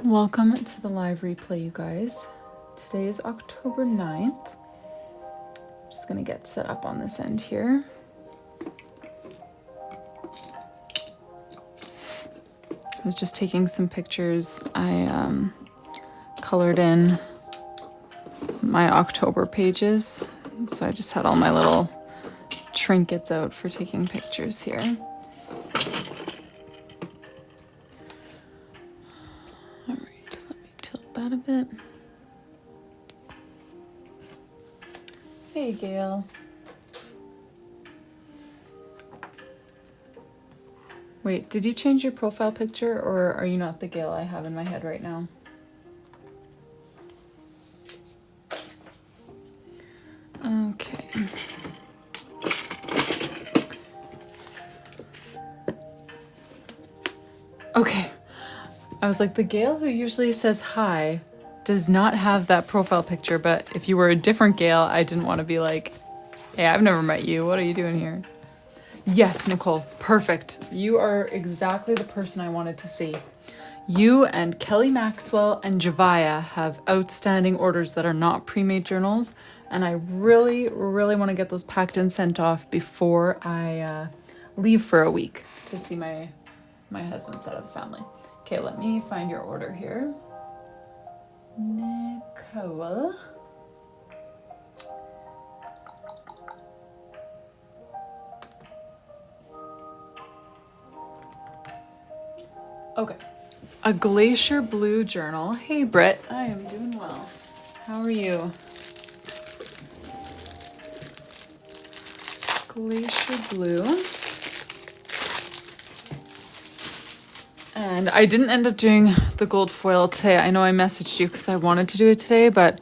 Welcome to the live replay, you guys. Today is October 9th. Just gonna get set up on this end here. I was just taking some pictures. I colored in my October pages, so I just had all my little trinkets out for taking pictures here. All right, let me tilt that a bit. Hey, Gail. Wait, did you change your profile picture, or are you not the Gail I have in my head right now? Okay. Okay. I was like, the Gail who usually says hi does not have that profile picture, but if you were a different Gail, I didn't want to be like, hey, I've never met you. What are you doing here? Yes, Nicole. Perfect. You are exactly the person I wanted to see. You and Kelly Maxwell and Javaya have outstanding orders that are not pre-made journals, and I really, really want to get those packed and sent off before I leave for a week to see my husband's side of the family. Okay, let me find your order here. Nicole. Okay. A glacier blue journal. Hey, Britt. I am doing well. How are you? Glacier blue. And I didn't end up doing the gold foil today. I know I messaged you because I wanted to do it today, but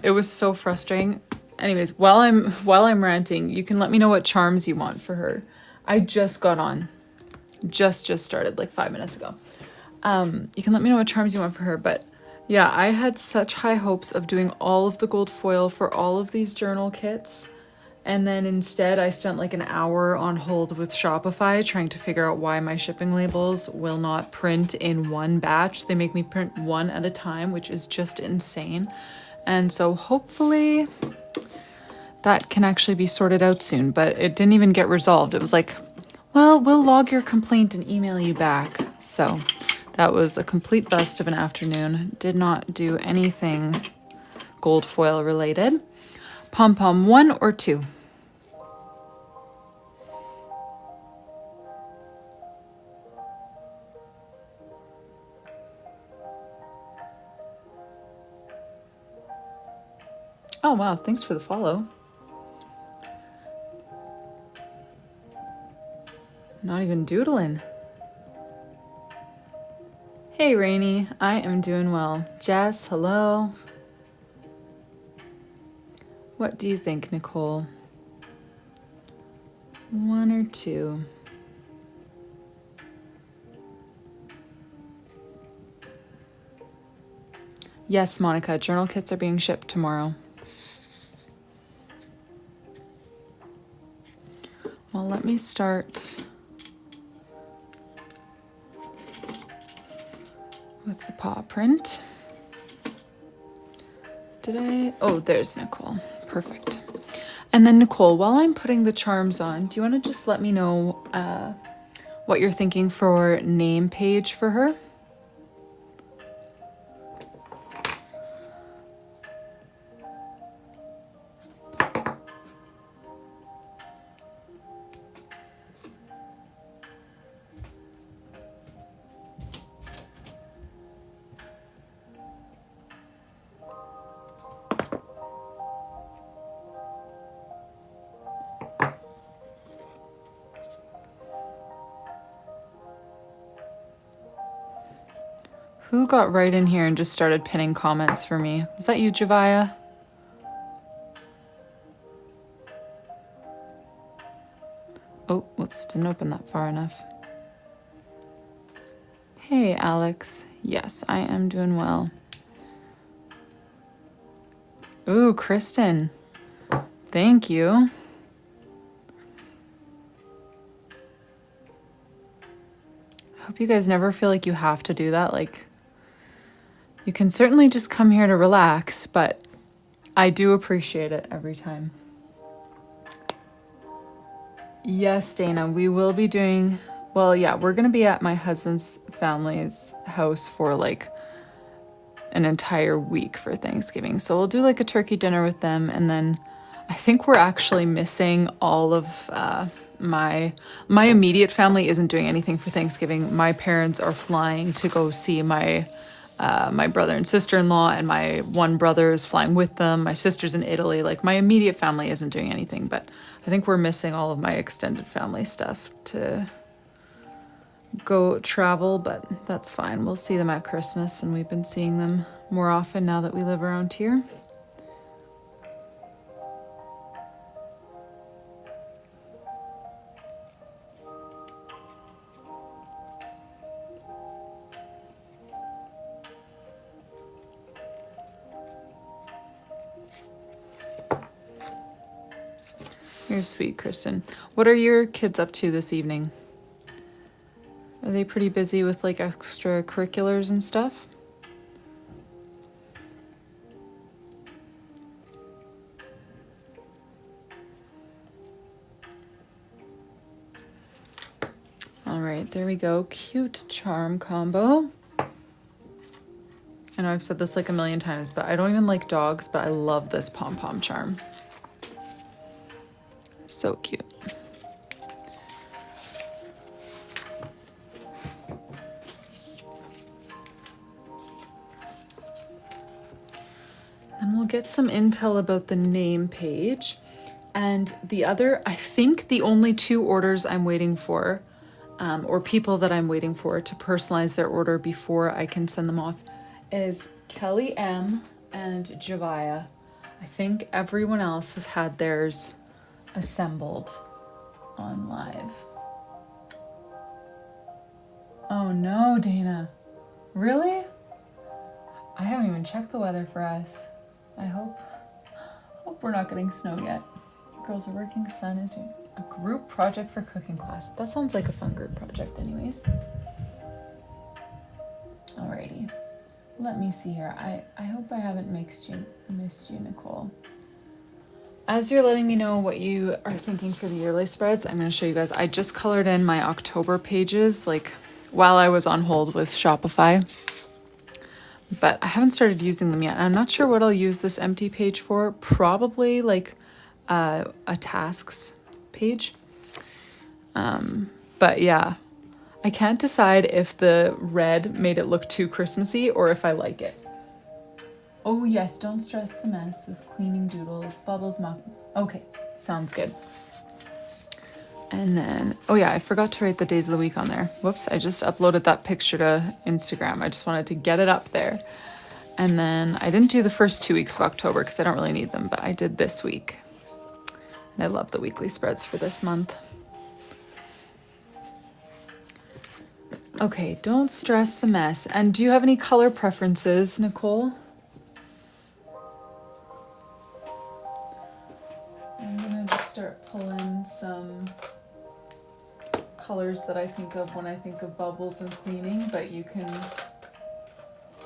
it was so frustrating. Anyways, while I'm ranting, you can let me know what charms you want for her. I just got on. Just started like 5 minutes ago. You can let me know what charms you want for her, but yeah, I had such high hopes of doing all of the gold foil for all of these journal kits, and then instead I spent like an hour on hold with Shopify trying to figure out why my shipping labels will not print in one batch. They make me print one at a time, which is just insane. And so hopefully that can actually be sorted out soon, but it didn't even get resolved. It was like, well, we'll log your complaint and email you back. So that was a complete bust of an afternoon. Did not do anything gold foil related. Pom Pom 1 or 2? Oh, wow. Thanks for the follow. Not even doodling. Hey, Rainy. I am doing well. Jess, hello. What do you think, Nicole? 1 or 2? Yes, Monica. Journal kits are being shipped tomorrow. Well, let me start with the paw print. Oh, there's Nicole. Perfect. And then Nicole, while I'm putting the charms on, do you want to just let me know what you're thinking for name page for her? Who got right in here and just started pinning comments for me? Was that you, Javaya? Oh, whoops, didn't open that far enough. Hey, Alex. Yes, I am doing well. Ooh, Kristen. Thank you. I hope you guys never feel like you have to do that. Like, You can certainly just come here to relax, but I do appreciate it every time. Yes, Dana, we will be doing, well, yeah, we're going to be at my husband's family's house for like an entire week for Thanksgiving. So we'll do like a turkey dinner with them, and then I think we're actually missing all of my immediate family isn't doing anything for Thanksgiving. My parents are flying to go see my brother and sister-in-law, and my one brother is flying with them. My sister's in Italy. Like, my immediate family isn't doing anything, but I think we're missing all of my extended family stuff to go travel, but that's fine. We'll see them at Christmas, and we've been seeing them more often now that we live around here. You're sweet, Kristen. What are your kids up to this evening? Are they pretty busy with like extracurriculars and stuff? All right, there we go. Cute charm combo. I know I've said this like a million times, but I don't even like dogs, but I love this pom-pom charm. So cute. Then we'll get some intel about the name page. And the other, I think the only two orders I'm waiting for, or people that I'm waiting for to personalize their order before I can send them off, is Kelly M and Javia. I think everyone else has had theirs assembled on live. Oh no, Dana. Really? I haven't even checked the weather for us. I hope we're not getting snow yet. Girls are working, son is doing a group project for cooking class. That sounds like a fun group project anyways. Alrighty. Let me see here. I hope I haven't missed you, Nicole. As you're letting me know what you are thinking for the yearly spreads, I'm going to show you guys. I just colored in my October pages, like while I was on hold with Shopify, but I haven't started using them yet. I'm not sure what I'll use this empty page for. Probably like a tasks page. But yeah, I can't decide if the red made it look too Christmassy or if I like it. Oh yes, don't stress the mess with cleaning doodles, bubbles, mock. Okay, sounds good. And then, oh yeah, I forgot to write the days of the week on there. Whoops, I just uploaded that picture to Instagram. I just wanted to get it up there. And then I didn't do the first 2 weeks of October because I don't really need them, but I did this week. And I love the weekly spreads for this month. Okay, don't stress the mess. And do you have any color preferences, Nicole? I'm gonna just start pulling some colors that I think of when I think of bubbles and cleaning, but you can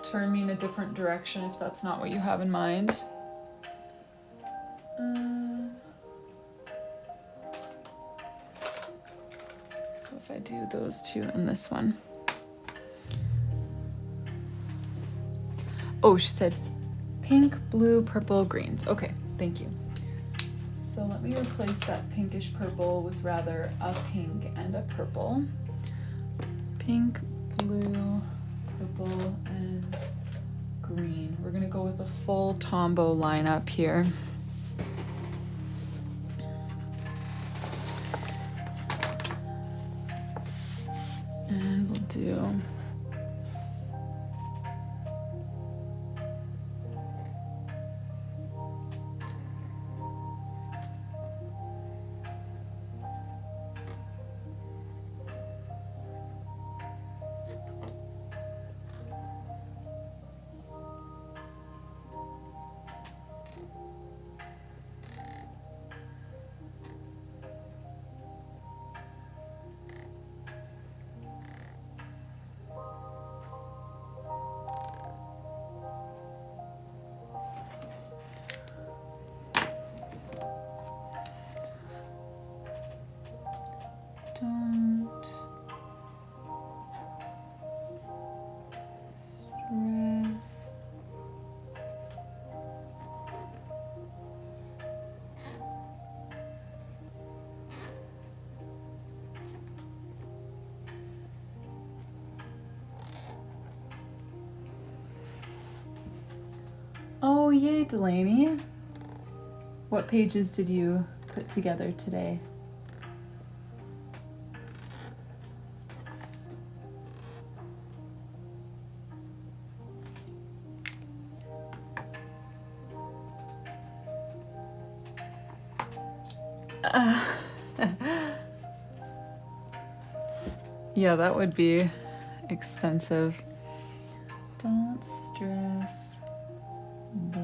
turn me in a different direction if that's not what you have in mind. If I do those two and this one. Oh, she said pink, blue, purple, greens. Okay, thank you. So let me replace that pinkish purple with rather a pink and a purple. Pink, blue, purple, and green. We're gonna go with a full Tombow lineup here. And we'll do Don't stress. Oh, yay, Delaney. What pages did you put together today? Yeah, that would be expensive. Don't stress the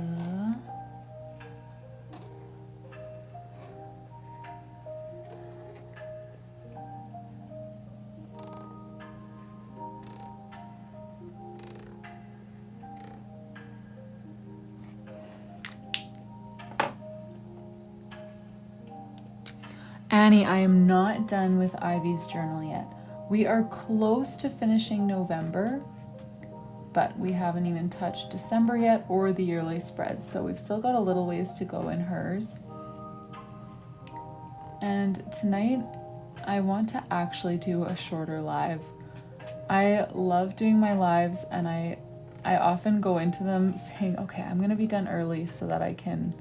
Annie, I am not done with Ivy's journal yet. We are close to finishing November, but we haven't even touched December yet or the yearly spreads, so we've still got a little ways to go in hers. And tonight, I want to actually do a shorter live. I love doing my lives, and I often go into them saying, okay, I'm gonna be done early so that I can,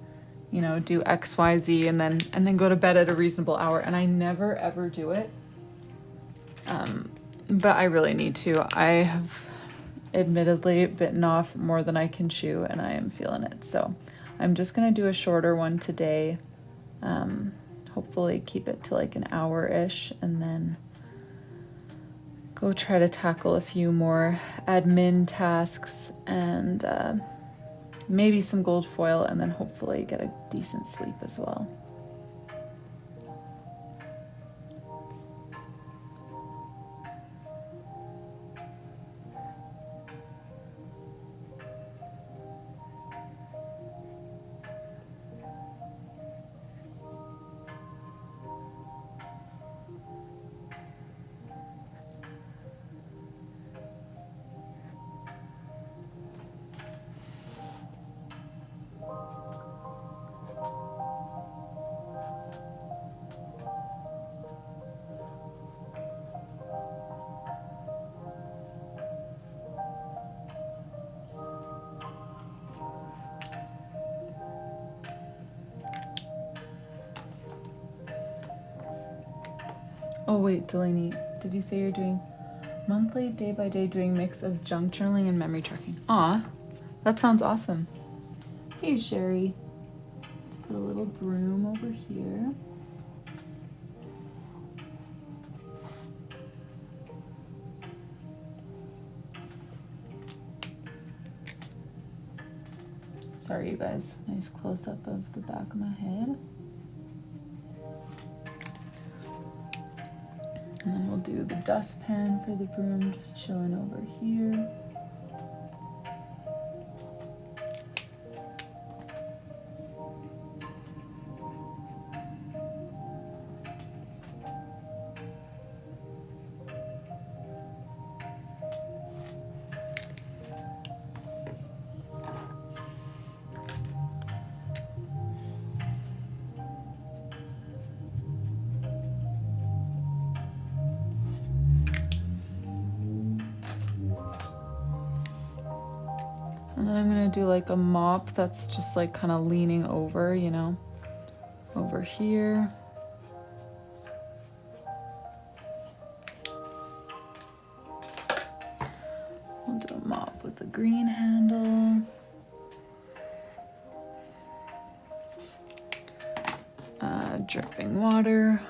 you know, do X, Y, Z, and then go to bed at a reasonable hour, and I never ever do it. But I really need to. I have admittedly bitten off more than I can chew, and I am feeling it. So I'm just gonna do a shorter one today. Hopefully keep it to like an hour-ish, and then go try to tackle a few more admin tasks and maybe some gold foil, and then hopefully get a decent sleep as well. Oh wait, Delaney, did you say you're doing monthly, day by day doing mix of junk journaling and memory tracking? Aw, that sounds awesome. Hey Sherry, let's put a little broom over here. Sorry you guys, nice close up of the back of my head. And then we'll do the dustpan for the broom, just chilling over here. And then I'm gonna do like a mop that's just like kind of leaning over, you know, over here. We'll do a mop with the green handle. Dripping water.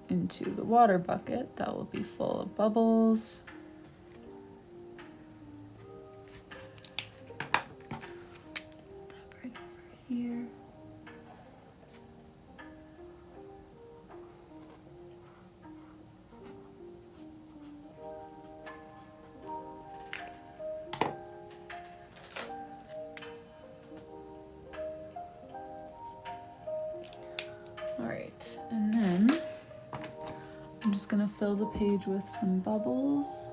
Into the water bucket that will be full of bubbles. Put that right over here. All right, and then I'm just gonna fill the page with some bubbles.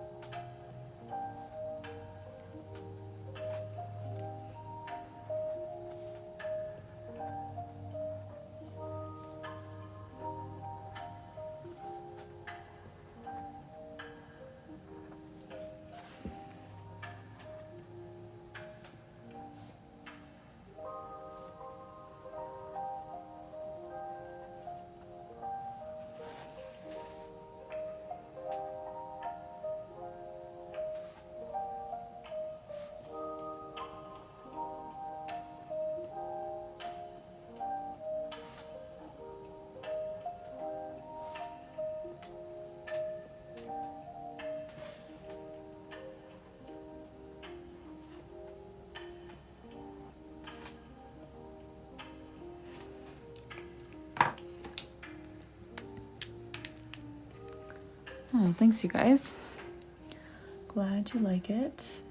Oh, thanks you guys. Glad you like it.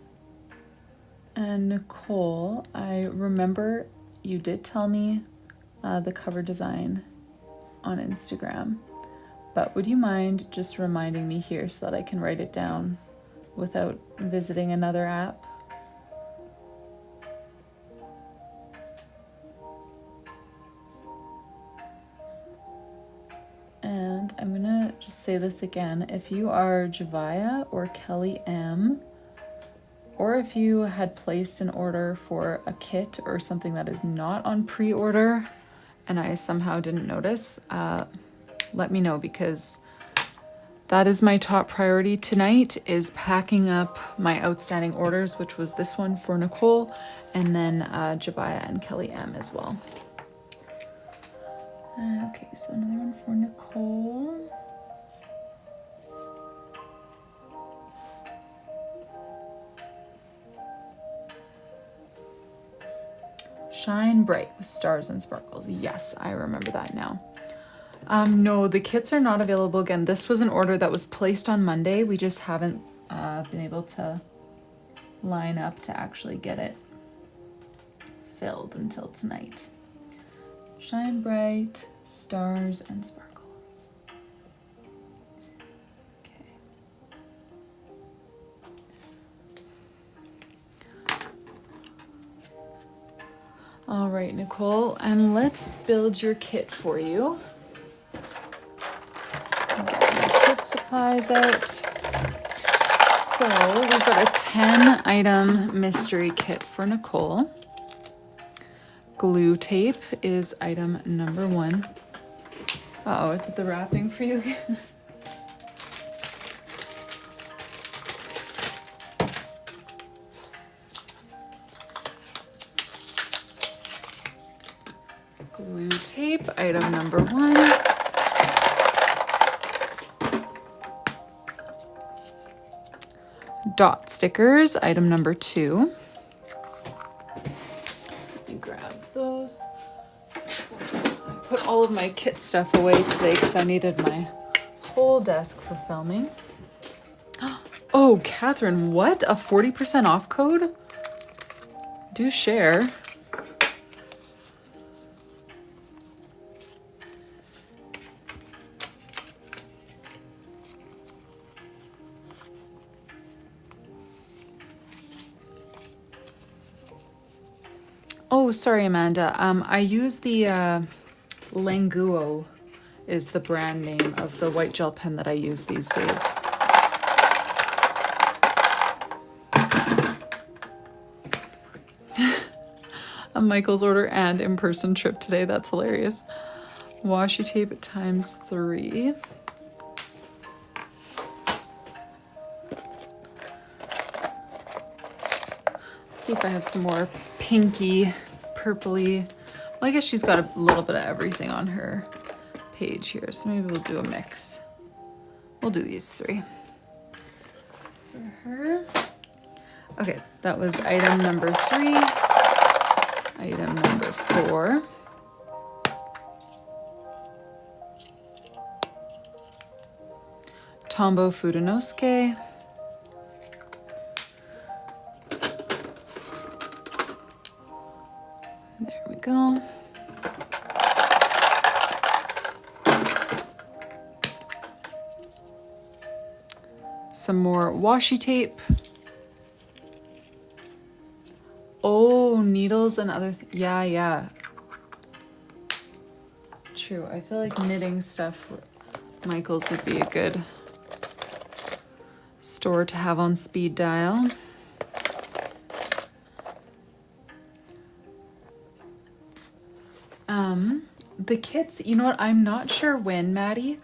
And Nicole, I remember you did tell me the cover design on Instagram, but would you mind just reminding me here so that I can write it down without visiting another app? And I'm gonna just say this again. If you are Javaya or Kelly M, or if you had placed an order for a kit or something that is not on pre-order and I somehow didn't notice, let me know, because that is my top priority tonight, is packing up my outstanding orders, which was this one for Nicole, and then Javaya and Kelly M as well. Okay, so another one for Nicole. Shine bright with stars and sparkles. Yes, I remember that now. No, the kits are not available again. This was an order that was placed on Monday. We just haven't been able to line up to actually get it filled until tonight. Shine bright, stars and sparkles. Okay. All right, Nicole, and let's build your kit for you. Get my kit supplies out. So we've got a 10 item mystery kit for Nicole. Glue tape is item number 1. Uh-oh, I did the wrapping for you again. Glue tape, item number 1. Dot stickers, item number 2. Those. I put all of my kit stuff away today because I needed my whole desk for filming. Oh, Catherine, what? A 40% off code? Do share. Oh, sorry, Amanda. I use the Languo is the brand name of the white gel pen that I use these days. A Michael's order and in-person trip today. That's hilarious. Washi tape ×3. Let's see if I have some more pinky, purpley. Well, I guess she's got a little bit of everything on her page here, so maybe we'll do a mix. We'll do these 3 for her. Okay, that was item number 3. Item number 4. Tombow Fudenosuke. There we go. some more washi tape. Oh, needles and other yeah. True. I feel like knitting stuff, Michael's would be a good store to have on speed dial. The kits, you know what? I'm not sure when, Maddie.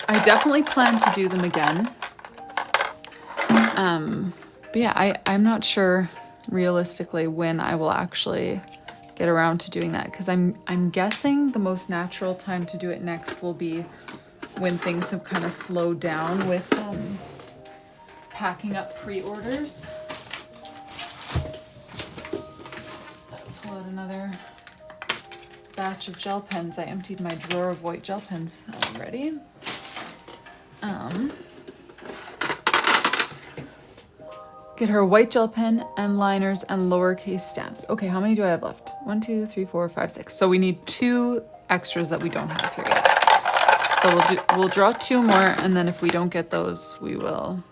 I definitely plan to do them again. But yeah, I'm not sure realistically when I will actually get around to doing that, because I'm guessing the most natural time to do it next will be when things have kind of slowed down with packing up pre-orders. Pull out another batch of gel pens. I emptied my drawer of white gel pens already. Get her a white gel pen and liners and lowercase stamps. Okay, how many do I have left? 1, 2, 3, 4, 5, 6. So we need 2 extras that we don't have here yet. So we'll draw 2 more, and then if we don't get those, we will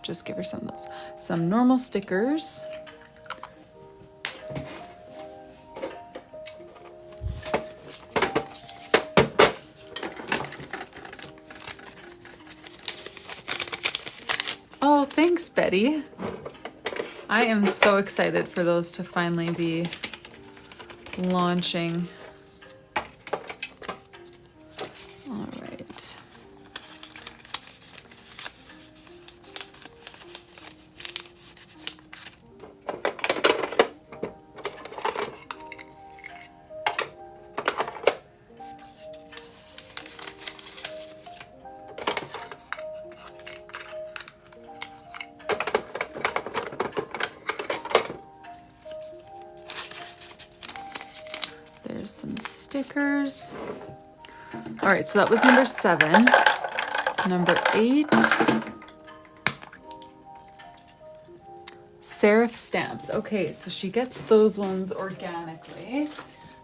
just give her some of those. Some normal stickers. Oh, thanks, Betty. I am so excited for those to finally be launching. All right. There's some stickers. All right, so that was number 7. Number 8. Serif stamps. Okay, so she gets those ones organically.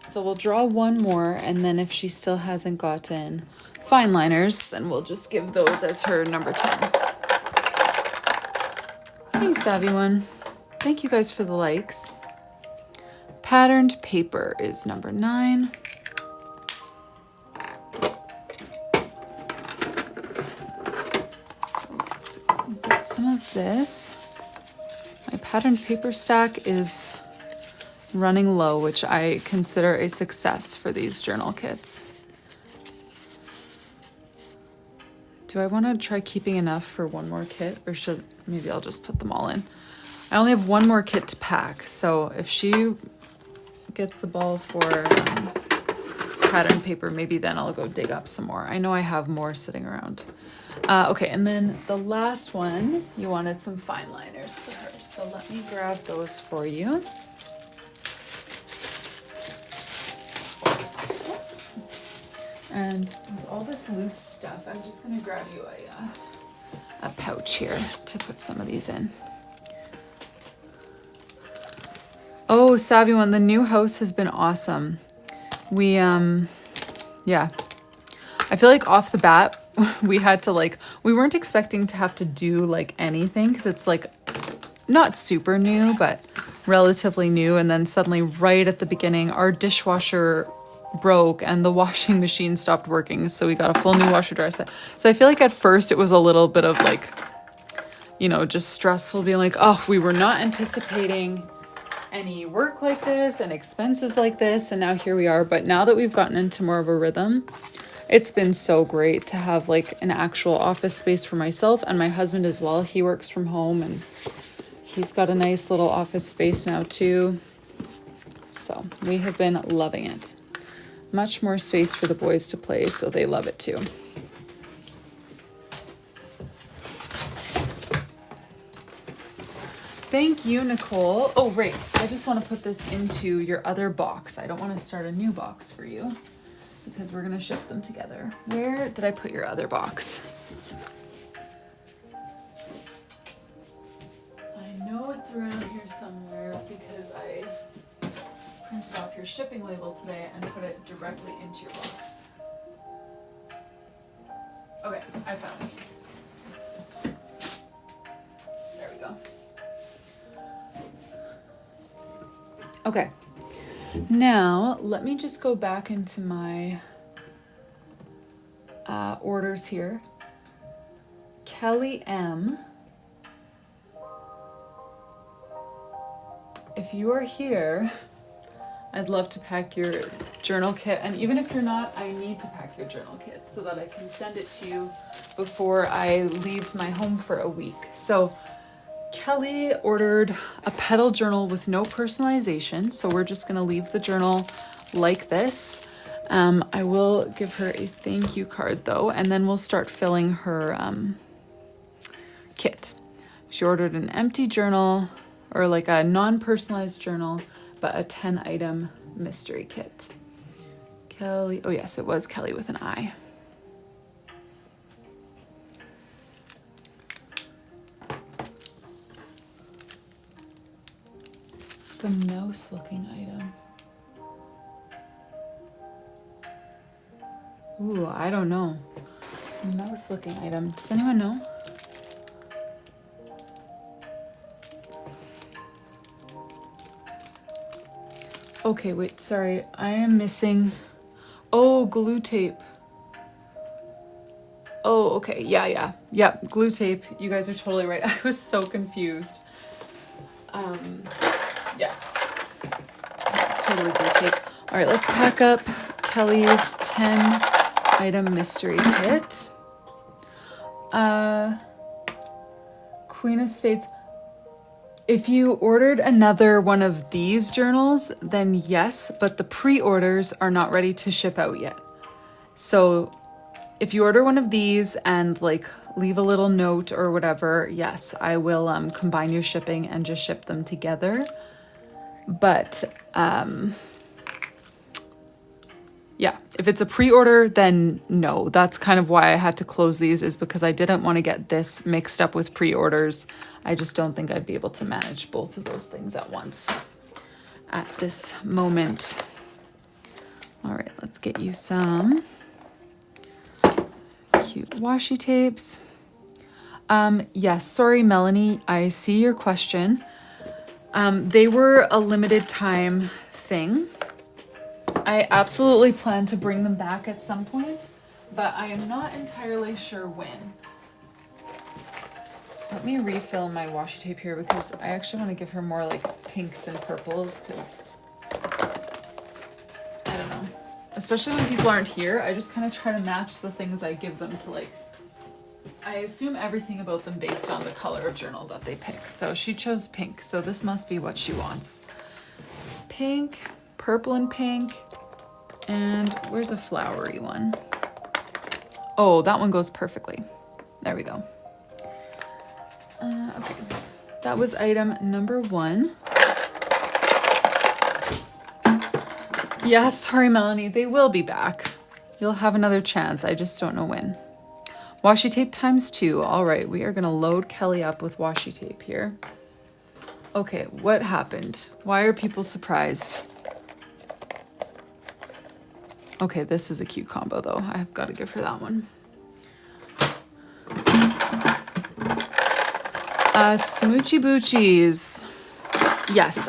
So we'll draw 1 more, and then if she still hasn't gotten fine liners, then we'll just give those as her number 10. Hey, Savvy One. Thank you guys for the likes. Patterned paper is number 9. So let's get some of this. My patterned paper stack is running low, which I consider a success for these journal kits. Do I want to try keeping enough for 1 more kit, or maybe I'll just put them all in. I only have 1 more kit to pack, so if she gets the ball for pattern paper, maybe then I'll go dig up some more. I know I have more sitting around. Okay, and then the last one, you wanted some fine liners for her, so let me grab those for you. And with all this loose stuff, I'm just gonna grab you a pouch here to put some of these in. Oh, Savvy One, the new house has been awesome. We, yeah. I feel like off the bat, we had to we weren't expecting to have to do anything, because it's not super new, but relatively new. And then suddenly right at the beginning, our dishwasher broke and the washing machine stopped working. So we got a full new washer dryer set. So I feel like at first it was a little bit of just stressful, being oh, we were not anticipating any work like this and expenses like this, and now here we are. But now that we've gotten into more of a rhythm, it's been so great to have an actual office space for myself and my husband as well. He works from home and he's got a nice little office space now too. So we have been loving it. Much more space for the boys to play, so they love it too. Thank you, Nicole. Oh, right. I just want to put this into your other box. I don't want to start a new box for you because we're going to ship them together. Where did I put your other box? I know it's around here somewhere because I printed off your shipping label today and put it directly into your box. Okay, I found it. Okay. Now, let me just go back into my orders here. Kelly M. If you are here, I'd love to pack your journal kit. And even if you're not, I need to pack your journal kit so that I can send it to you before I leave my home for a week. So Kelly ordered a petal journal with no personalization. So we're just going to leave the journal like this. I will give her a thank you card though, and then we'll start filling her kit. She ordered an empty journal, or like a non-personalized journal, but a 10-item mystery kit. Kelly, oh yes, it was Kelly with an I. The mouse looking item. Ooh, I don't know. Mouse looking item. Does anyone know? Okay, wait, sorry. I am missing. Oh, glue tape. Oh, okay. Yep, glue tape. You guys are totally right. I was so confused. Yes. It's totally glue tape. All right, let's pack up Kelly's 10-item mystery kit. Queen of Spades. If you ordered another one of these journals, then yes, but the pre-orders are not ready to ship out yet. So if you order one of these and like leave a little note or whatever, yes, I will combine your shipping and just ship them together. But yeah, if it's a pre-order, then no. That's kind of why I had to close these, is because I didn't want to get this mixed up with pre-orders. I just don't think I'd be able to manage both of those things at once at this moment. All right, let's get you some cute washi tapes. Yes, sorry, Melanie, I see your question. They were a limited time thing. I absolutely plan to bring them back at some point, but I am not entirely sure when. Let me refill my washi tape here because I actually want to give her more like pinks and purples because I don't know. Especially when people aren't here, I just kind of try to match the things I give them to like, I assume everything about them based on the color of journal that they pick. So she chose pink, so this must be what she wants. Pink, purple and pink, and where's a flowery one? Oh, that one goes perfectly. There we go. Okay, that was item number 1. Yeah, sorry, Melanie, they will be back. You'll have another chance, I just don't know when. Washi tape times 2. All right, we are gonna load Kelly up with washi tape here. Okay, what happened? Why are people surprised? Okay, this is a cute combo though. I've got to give her that one. Smoochy Boochies. Yes,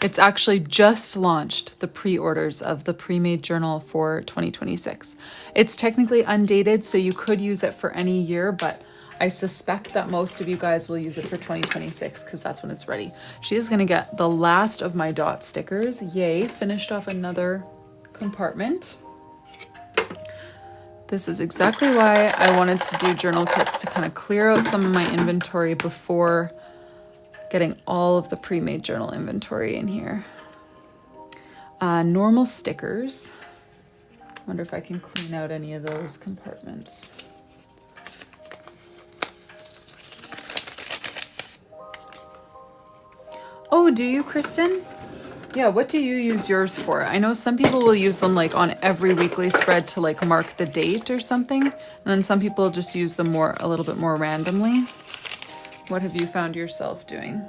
it's actually just launched the pre-orders of the pre-made journal for 2026. It's technically undated, so you could use it for any year, but I suspect that most of you guys will use it for 2026 because that's when it's ready. She is going to get the last of my dot stickers. Yay, finished off another compartment. This is exactly why I wanted to do journal kits, to kind of clear out some of my inventory before getting all of the pre-made journal inventory in here. Normal stickers. Wonder if I can clean out any of those compartments. Oh, do you, Kristen? Yeah, what do you use yours for? I know some people will use them like on every weekly spread to like mark the date or something. And then some people just use them a little bit more randomly. What have you found yourself doing?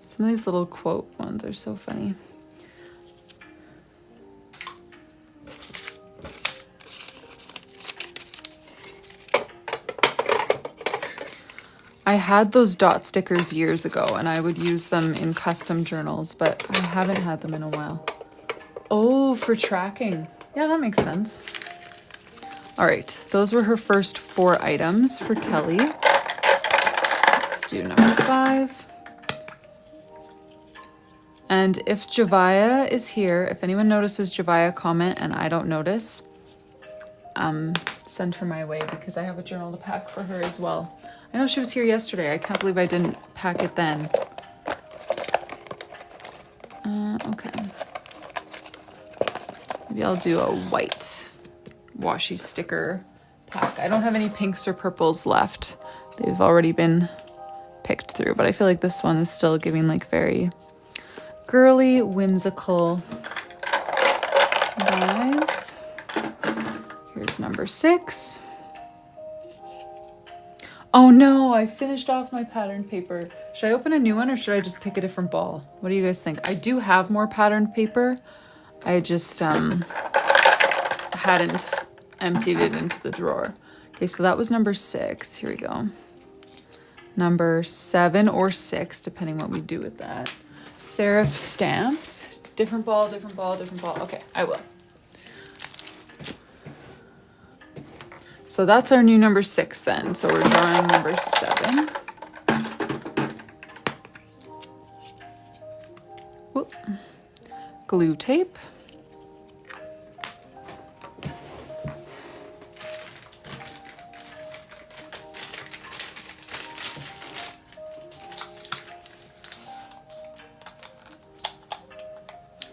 Some of these little quote ones are so funny. I had those dot stickers years ago and I would use them in custom journals, but I haven't had them in a while. Oh, for tracking. Yeah, that makes sense. All right, those were her first 4 items for Kelly. Let's do number 5. And if Javaya is here, if anyone notices Javaya, comment, and I don't notice, send her my way because I have a journal to pack for her as well. I know she was here yesterday. I can't believe I didn't pack it then. Okay. Maybe I'll do a white washi sticker pack. I don't have any pinks or purples left. They've already been picked through, but I feel like this one is still giving like very girly, whimsical vibes. Here's number 6. Oh no, I finished off my pattern paper. Should I open a new one or should I just pick a different ball? What do you guys think? I do have more patterned paper. I just hadn't emptied it into the drawer. Okay, so that was number 6. Here we go. Number 7 or 6, depending what we do with that. Serif stamps. Different ball, different ball, different ball. Okay, I will. So that's our new number 6 then. So we're drawing number 7. Whoop. Glue tape.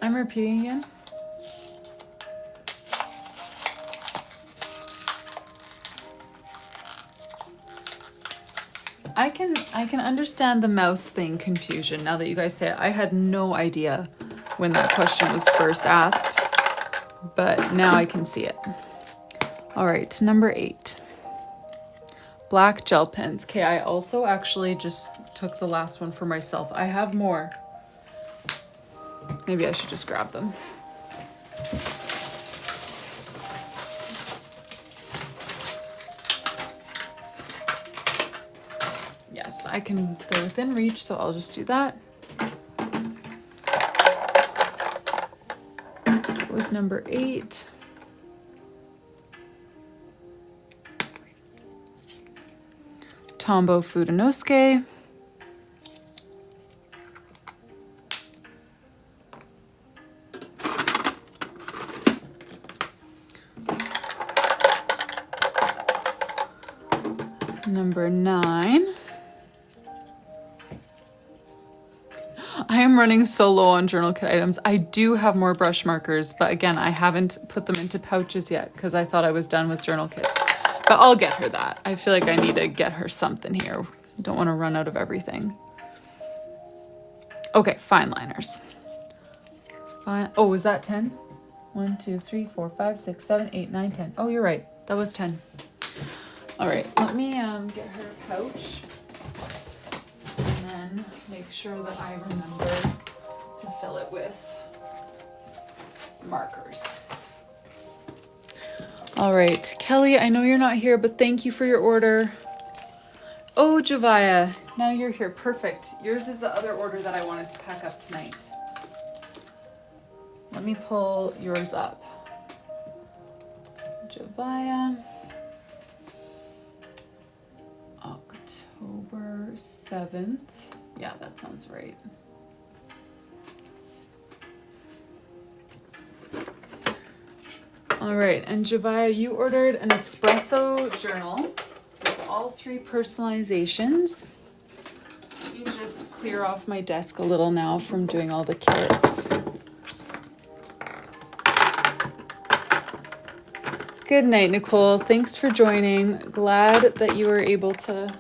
I'm repeating again. I can understand the mouse thing confusion now that you guys say it. I had no idea when that question was first asked, but now I can see it. All right, number 8. Black gel pens. Okay, I also actually just took the last one for myself. I have more. Maybe I should just grab them. Yes, I can, they're within reach, so I'll just do that. That was number 8. Tombow Fudenosuke. Number 9. I am running so low on journal kit items. I do have more brush markers, but again, I haven't put them into pouches yet because I thought I was done with journal kits. But I'll get her that. I feel like I need to get her something here. I don't want to run out of everything. Okay, fine liners. Fine. Oh, was that 10? 1, 2, 3, 4, 5, 6, 7, 8, 9, 10. Oh, you're right. That was 10. All right, let me get her a pouch and then make sure that I remember to fill it with markers. All right, Kelly, I know you're not here, but thank you for your order. Oh, Javaya, now you're here. Perfect. Yours is the other order that I wanted to pack up tonight. Let me pull yours up. Javaya. October 7th. Yeah, that sounds right. All right, and Javaya, you ordered an espresso journal with all 3 personalizations. Let me just clear off my desk a little now from doing all the kits. Good night, Nicole. Thanks for joining. Glad that you were able to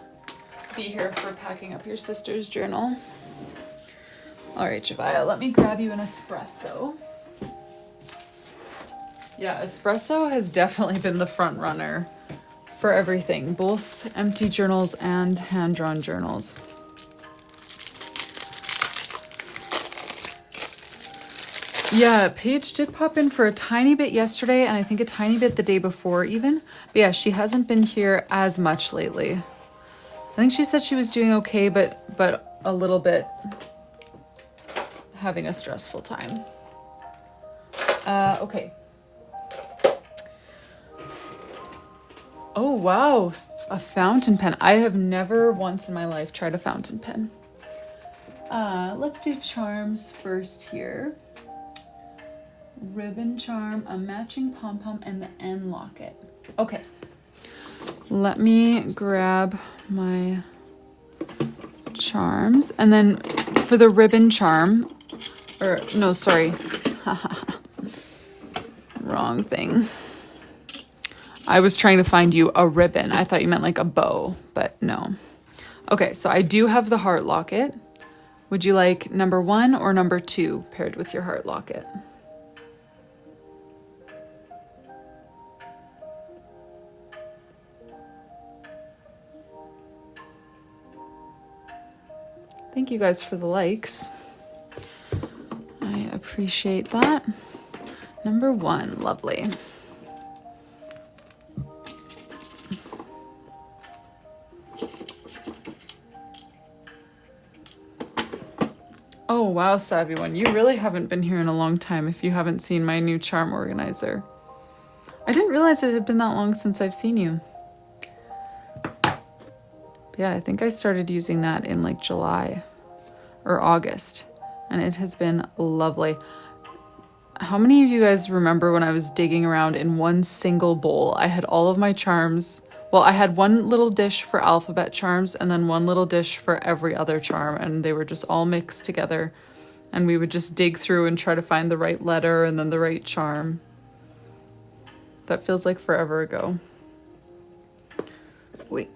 be here for packing up your sister's journal. All right, Javaya, let me grab you an espresso. Yeah, espresso has definitely been the front runner for everything, both empty journals and hand-drawn journals. Yeah, Paige did pop in for a tiny bit yesterday, and I think a tiny bit the day before even. But yeah, she hasn't been here as much lately. think she said she was doing okay, but a little bit having a stressful time. Okay. Oh, wow. A fountain pen. I have never once in my life tried a fountain pen. Let's do charms first here. Ribbon charm, a matching pom-pom, and the N locket. Okay. Let me grab my charms. And then for the ribbon charm, or no, sorry. Wrong thing. I was trying to find you a ribbon. I thought you meant like a bow, but no. Okay, so I do have the heart locket. Would you like number 1 or number 2 paired with your heart locket? Thank you guys for the likes. I appreciate that. Number 1, lovely. Oh wow, Savvy One, you really haven't been here in a long time if you haven't seen my new charm organizer. I didn't realize it had been that long since I've seen you. But yeah, I think I started using that in like July or August, and it has been lovely. How many of you guys remember when I was digging around in one single bowl? I had all of my charms. Well, I had one little dish for alphabet charms and then one little dish for every other charm, and they were just all mixed together. And we would just dig through and try to find the right letter and then the right charm. That feels like forever ago. Wait.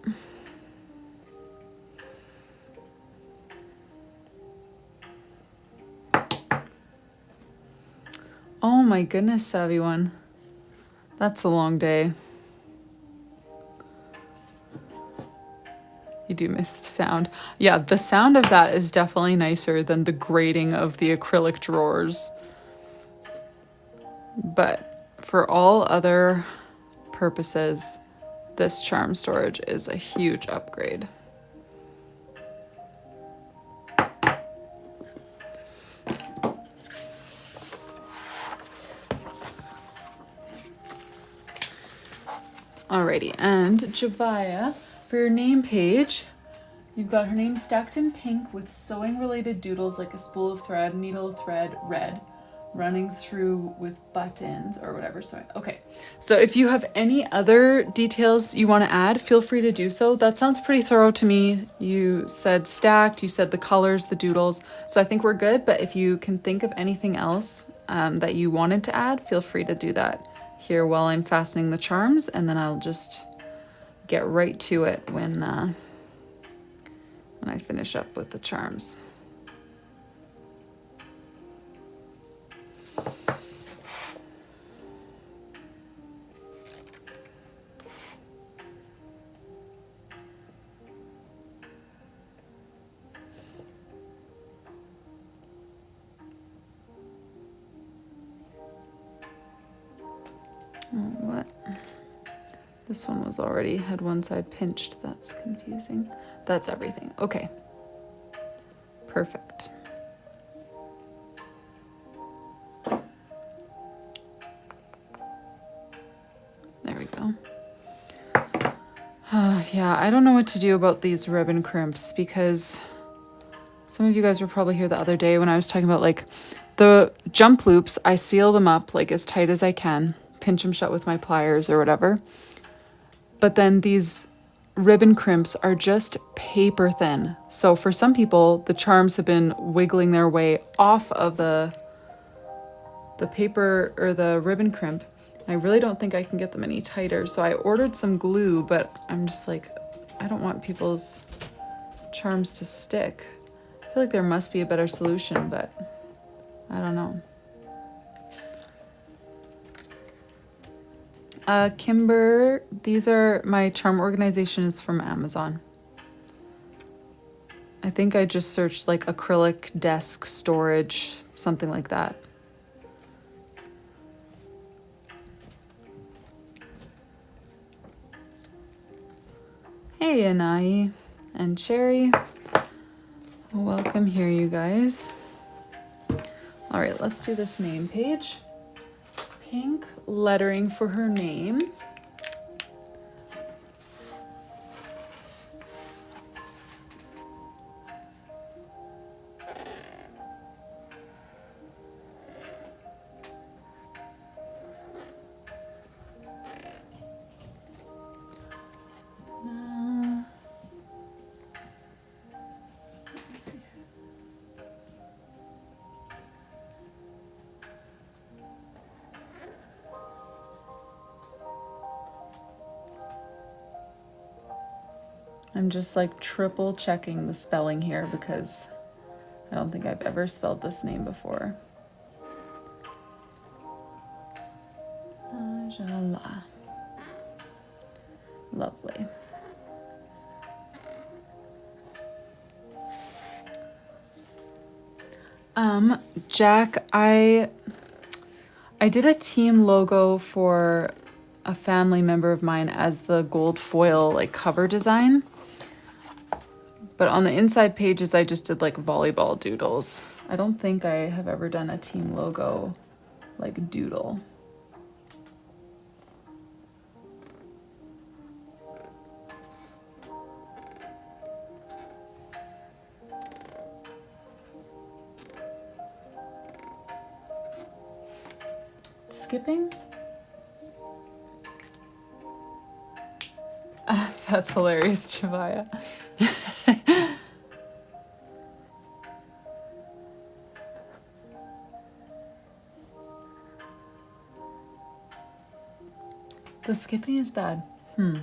Oh my goodness, Savvy One. That's a long day. You do miss the sound. Yeah, the sound of that is definitely nicer than the grating of the acrylic drawers. But for all other purposes, this charm storage is a huge upgrade. Alrighty, and Jabaya, for your name page, you've got her name stacked in pink with sewing related doodles like a spool of thread, needle thread, red, running through with buttons or whatever. So, okay. So if you have any other details you want to add, feel free to do so. That sounds pretty thorough to me. You said stacked, you said the colors, the doodles. So I think we're good. But if you can think of anything else that you wanted to add, feel free to do that here while I'm fastening the charms, and then I'll just get right to it when I finish up with the charms. What? This one was already had one side pinched. That's confusing. That's everything. Okay. Perfect. There we go. Yeah, I don't know what to do about these ribbon crimps because some of you guys were probably here the other day when I was talking about like the jump loops. I seal them up like as tight as I can, pinch them shut with my pliers or whatever. But then these ribbon crimps are just paper thin. So for some people, the charms have been wiggling their way off of the paper or the ribbon crimp. I really don't think I can get them any tighter. So I ordered some glue, but I'm just like, I don't want people's charms to stick. I feel like there must be a better solution, but I don't know. Kimber, these are my charm organization is from Amazon. I think I just searched like acrylic desk storage, something like that. Hey, Anai and Cherry. Welcome here, you guys. All right, let's do this name page. Pink lettering for her name. I'm just like triple checking the spelling here because I don't think I've ever spelled this name before. Ajala. Lovely. Jack, I did a team logo for a family member of mine as the gold foil like cover design. But on the inside pages, I just did like volleyball doodles. I don't think I have ever done a team logo like doodle. Skipping? That's hilarious, Chavaya. The skipping is bad. My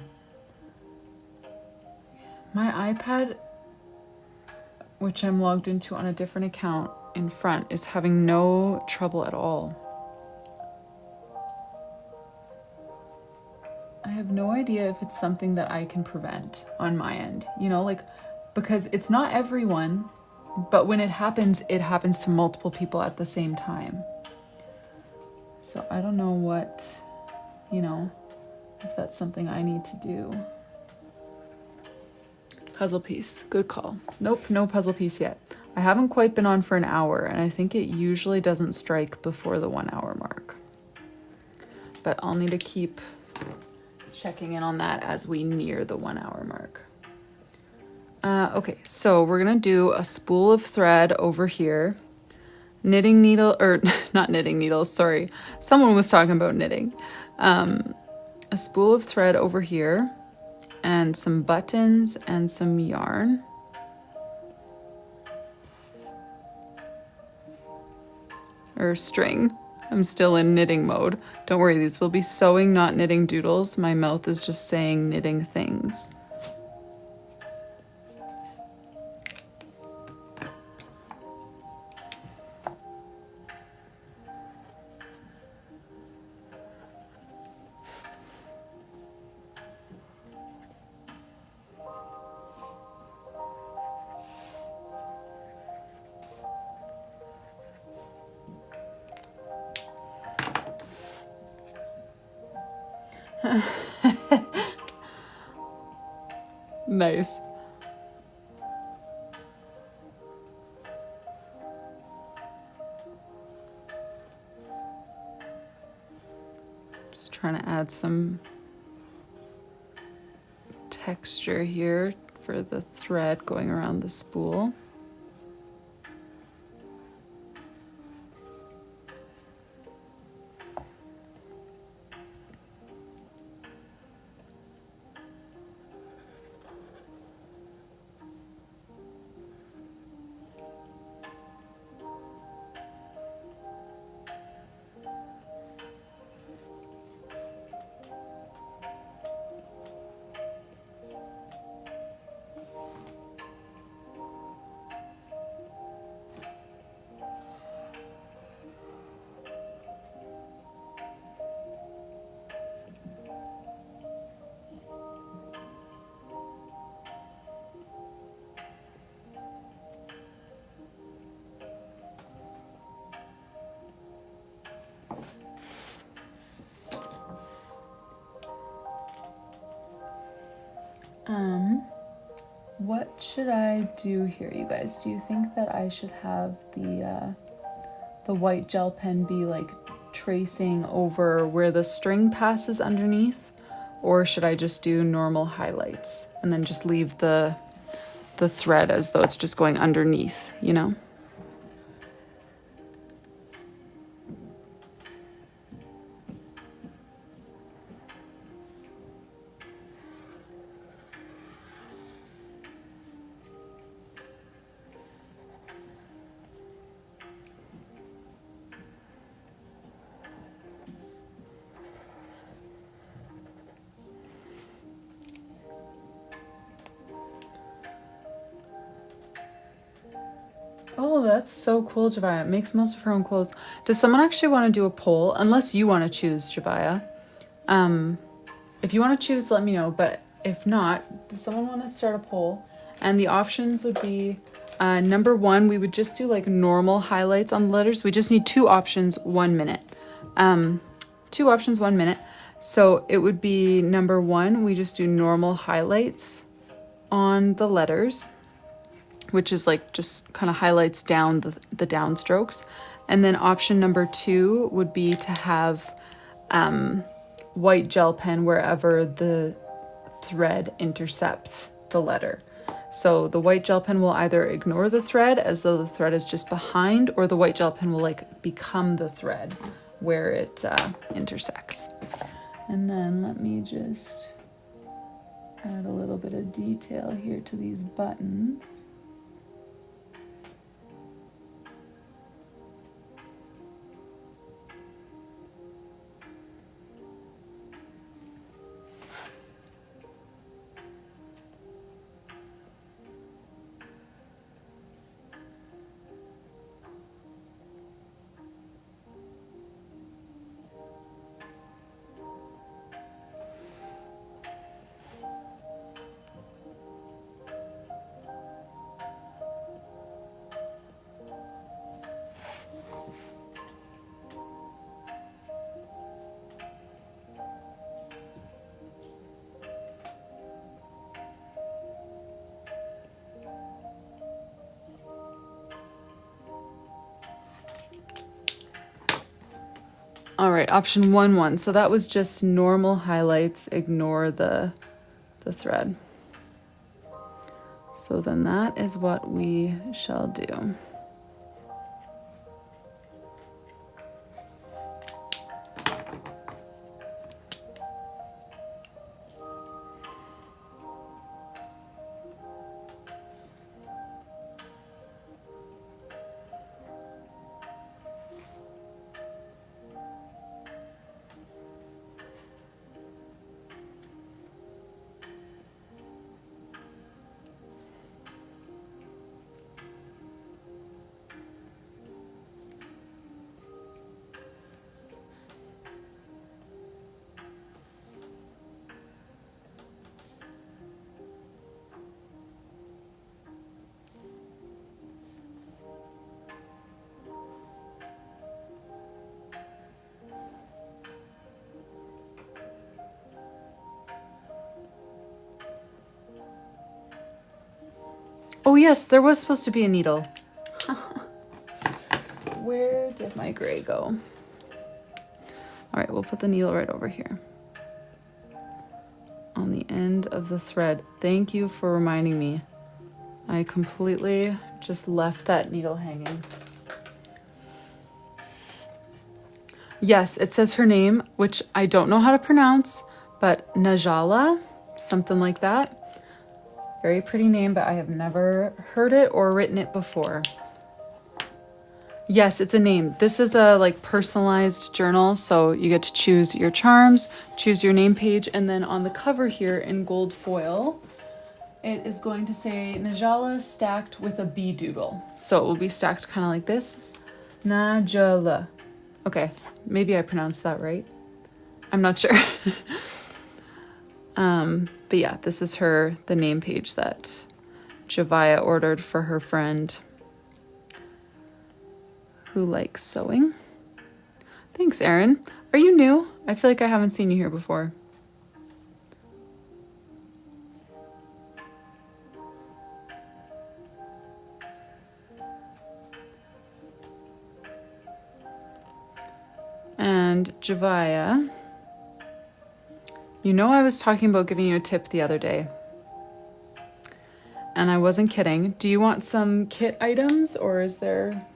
iPad, which I'm logged into on a different account in front, is having no trouble at all. I have no idea if it's something that I can prevent on my end, you know, like, because it's not everyone, but when it happens to multiple people at the same time. So I don't know what, you know, if that's something I need to do. Puzzle piece, good call. Nope, no puzzle piece yet. I haven't quite been on for an hour, and I think it usually doesn't strike before the 1 hour mark. But I'll need to keep checking in on that as we near the 1 hour mark. Okay, so we're gonna do a spool of thread over here. Knitting needle, or not knitting needles, sorry. Someone was talking about knitting. A spool of thread over here and some buttons and some yarn. Or string. I'm still in knitting mode. Don't worry, these will be sewing, not knitting doodles. My mouth is just saying knitting things. Nice. Just trying to add some texture here for the thread going around the spool. what should I do here, you guys? Do you think that I should have the white gel pen be like tracing over where the string passes underneath? Or should I just do normal highlights and then just leave the thread as though it's just going underneath, you know? Oh, that's so cool, Javaya. It makes most of her own clothes. Does someone actually want to do a poll? Unless you want to choose, Javaya. If you want to choose, let me know. But if not, does someone want to start a poll? And the options would be, number one, we would just do like normal highlights on the letters. We just need 2 options, 1 minute. 2 options, 1 minute. So it would be number 1, we just do normal highlights on the letters, which is like just kind of highlights down the downstrokes. And then option number 2 would be to have white gel pen wherever the thread intercepts the letter. So the white gel pen will either ignore the thread as though the thread is just behind, or the white gel pen will like become the thread where it intersects. And then let me just add a little bit of detail here to these buttons. All right, option 1-1. So that was just normal highlights, ignore the thread. So then that is what we shall do. Oh yes, there was supposed to be a needle. Where did my gray go? All right, we'll put the needle right over here on the end of the thread. Thank you for reminding me. I completely just left that needle hanging. Yes, it says her name, which I don't know how to pronounce, but Najala, something like that. Very pretty name, but I have never heard it or written it before. Yes, it's a name. This is a like personalized journal, so you get to choose your charms, choose your name page, and then on the cover here in gold foil, it is going to say Najala stacked with a bee doodle. So it will be stacked kind of like this. Najala. Okay, maybe I pronounced that right. I'm not sure. But yeah, this is the name page that Javaya ordered for her friend who likes sewing. Thanks, Erin. Are you new? I feel like I haven't seen you here before. Javaya, you know I was talking about giving you a tip the other day. And I wasn't kidding. Do you want some kit items, or is there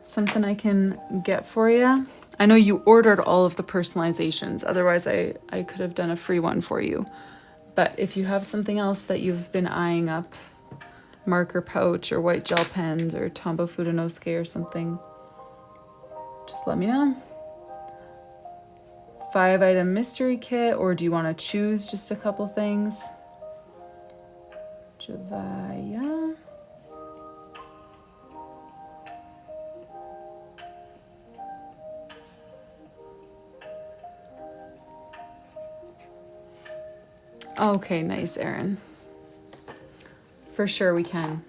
something I can get for you? I know you ordered all of the personalizations. Otherwise, I could have done a free one for you. But if you have something else that you've been eyeing up, marker pouch or white gel pens or Tombow Fudenosuke or something, just let me know. 5-item mystery kit, or do you want to choose just a couple things? Javaya. Okay, nice, Erin. For sure we can.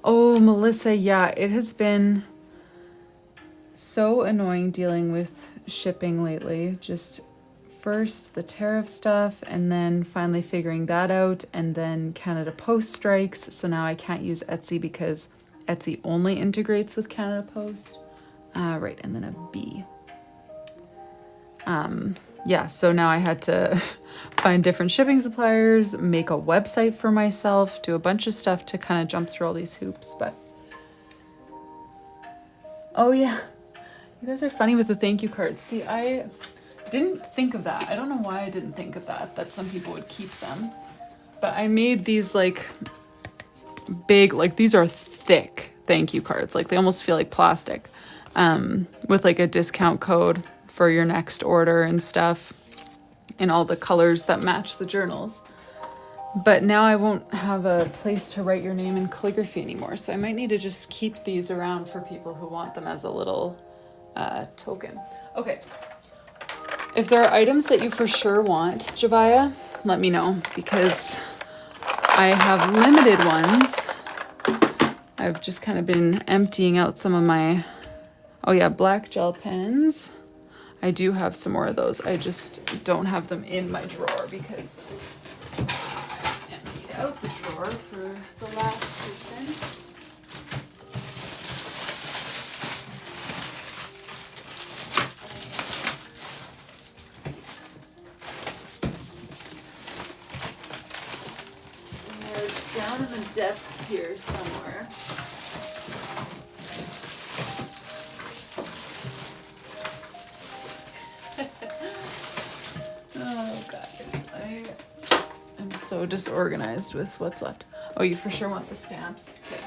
Oh, Melissa, yeah, it has been so annoying dealing with shipping lately. Just first the tariff stuff, and then finally figuring that out, and then Canada Post strikes. So now I can't use Etsy because Etsy only integrates with Canada Post. Right, and then a B. Yeah, so now I had to find different shipping suppliers, make a website for myself, do a bunch of stuff to kind of jump through all these hoops, but... Oh yeah, you guys are funny with the thank you cards. See, I didn't think of that. I don't know why I didn't think of that some people would keep them. But I made these like big, like these are thick thank you cards. Like they almost feel like plastic, with like a discount code for your next order and stuff in all the colors that match the journals. But now I won't have a place to write your name in calligraphy anymore. So I might need to just keep these around for people who want them as a little token. Okay. If there are items that you for sure want, Javaya, let me know, because I have limited ones. I've just kind of been emptying out some of my, oh yeah, black gel pens. I do have some more of those. I just don't have them in my drawer because I emptied out the drawer for the last person. And they're down in the depths here somewhere. Oh, guys, I am so disorganized with what's left. Oh, you for sure want the stamps? Okay.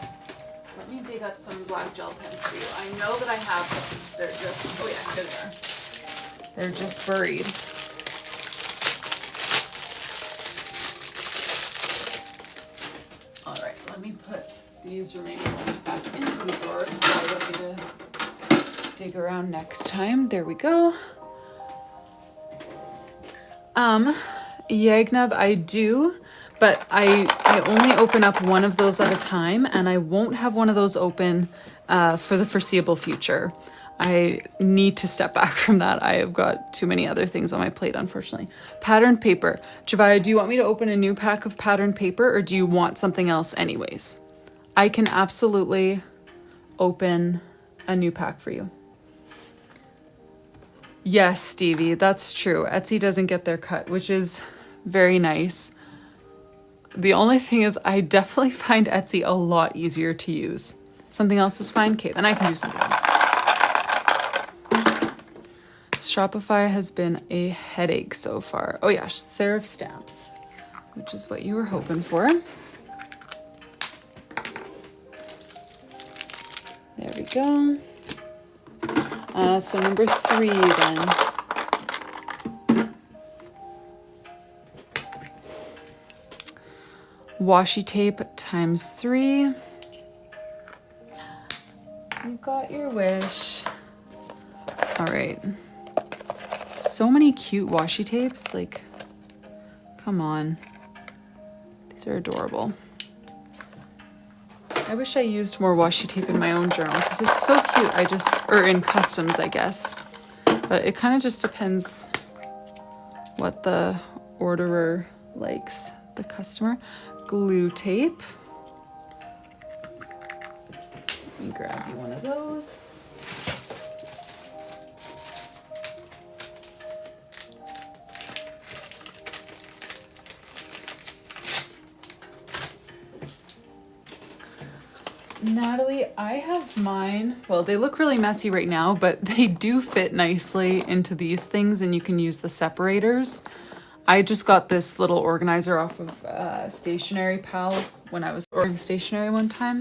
Let me dig up some black gel pens for you. I know that I have them. They're just, oh yeah, here they are. They're just buried. All right, let me put these remaining ones back into the drawer so I don't need to dig around next time. There we go. Yagnub, I do, but I only open up one of those at a time, and I won't have one of those open for the foreseeable future. I need to step back from that. I have got too many other things on my plate, unfortunately. Patterned paper. Javaya, do you want me to open a new pack of patterned paper, or do you want something else anyways? I can absolutely open a new pack for you. Yes, Stevie, that's true. Etsy doesn't get their cut, which is very nice. The only thing is I definitely find Etsy a lot easier to use. Something else is fine? Okay, then I can do something else. Shopify has been a headache so far. Oh yeah, serif stamps, which is what you were hoping for. There we go. So number 3 then. Washi tape times 3. You got your wish. All right. So many cute washi tapes. Like, come on. These are adorable. I wish I used more washi tape in my own journal because it's so cute. Or in customs, I guess. But it kind of just depends what the orderer likes, the customer. Glue tape. Let me grab you one of those. Natalie, I have mine. Well, they look really messy right now, but they do fit nicely into these things, and you can use the separators. I just got this little organizer off of Stationery Pal when I was ordering stationery one time.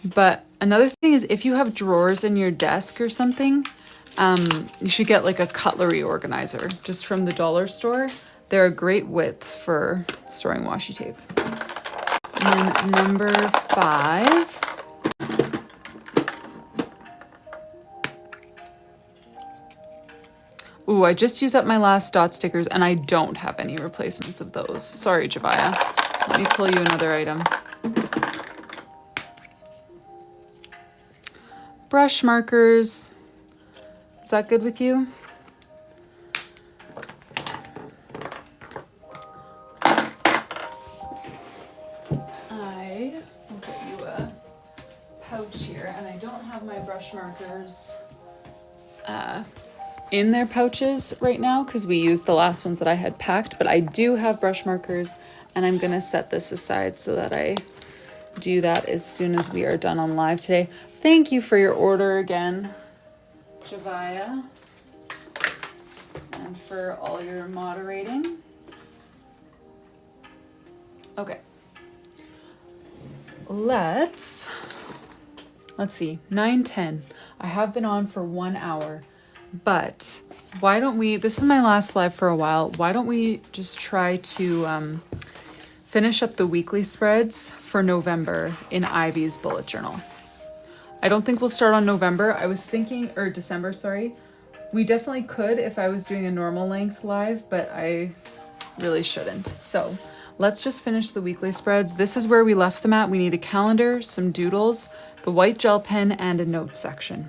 But another thing is, if you have drawers in your desk or something, you should get like a cutlery organizer just from the dollar store. They're a great width for storing washi tape. And then number 5. Ooh, I just used up my last dot stickers and I don't have any replacements of those. Sorry, Javaya. Let me pull you another item. Brush markers. Is that good with you? I will get you a pouch here, and I don't have my brush markers in their pouches right now because we used the last ones that I had packed, but I do have brush markers, and I'm gonna set this aside so that I do that as soon as we are done on live today. Thank you for your order again, Javaya, and for all your moderating. Okay, let's see, 9:10. I have been on for 1 hour, but why don't we, this is my last live for a while, why don't we just try to finish up the weekly spreads for November in Ivy's bullet journal. I don't think we'll start on November. I was thinking, or December, sorry. We definitely could if I was doing a normal length live, but I really shouldn't. So let's just finish the weekly spreads. This is where we left them at. We need a calendar, some doodles, the white gel pen, and a notes section.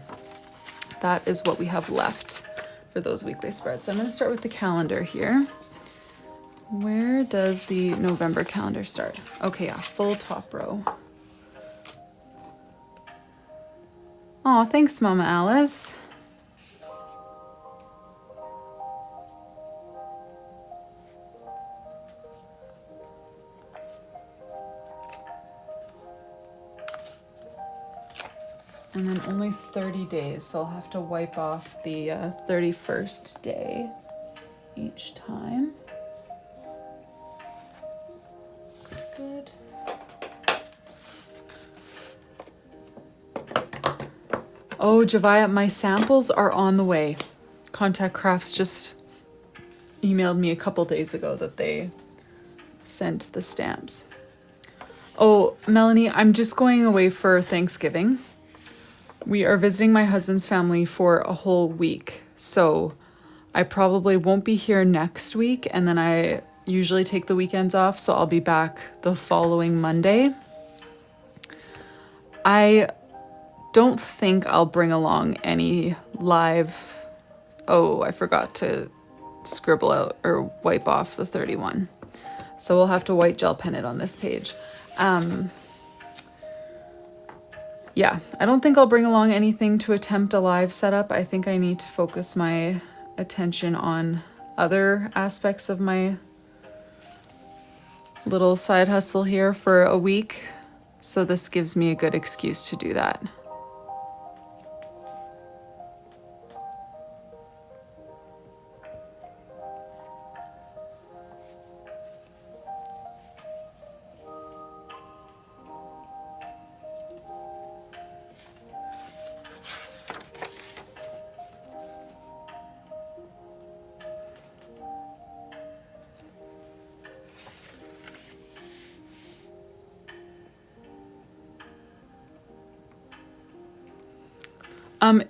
That is what we have left for those weekly spreads. So I'm going to start with the calendar here. Where does the November calendar start? Okay, yeah, full top row. Oh, thanks, Mama Alice. And then only 30 days, so I'll have to wipe off the 31st day each time. Looks good. Oh, Javaya, my samples are on the way. Contact Crafts just emailed me a couple days ago that they sent the stamps. Oh, Melanie, I'm just going away for Thanksgiving. We are visiting my husband's family for a whole week, so I probably won't be here next week, and then I usually take the weekends off, so I'll be back the following Monday. I don't think I'll bring along any live... Oh, I forgot to scribble out or wipe off the 31. So we'll have to white gel pen it on this page. Yeah, I don't think I'll bring along anything to attempt a live setup. I think I need to focus my attention on other aspects of my little side hustle here for a week. So this gives me a good excuse to do that.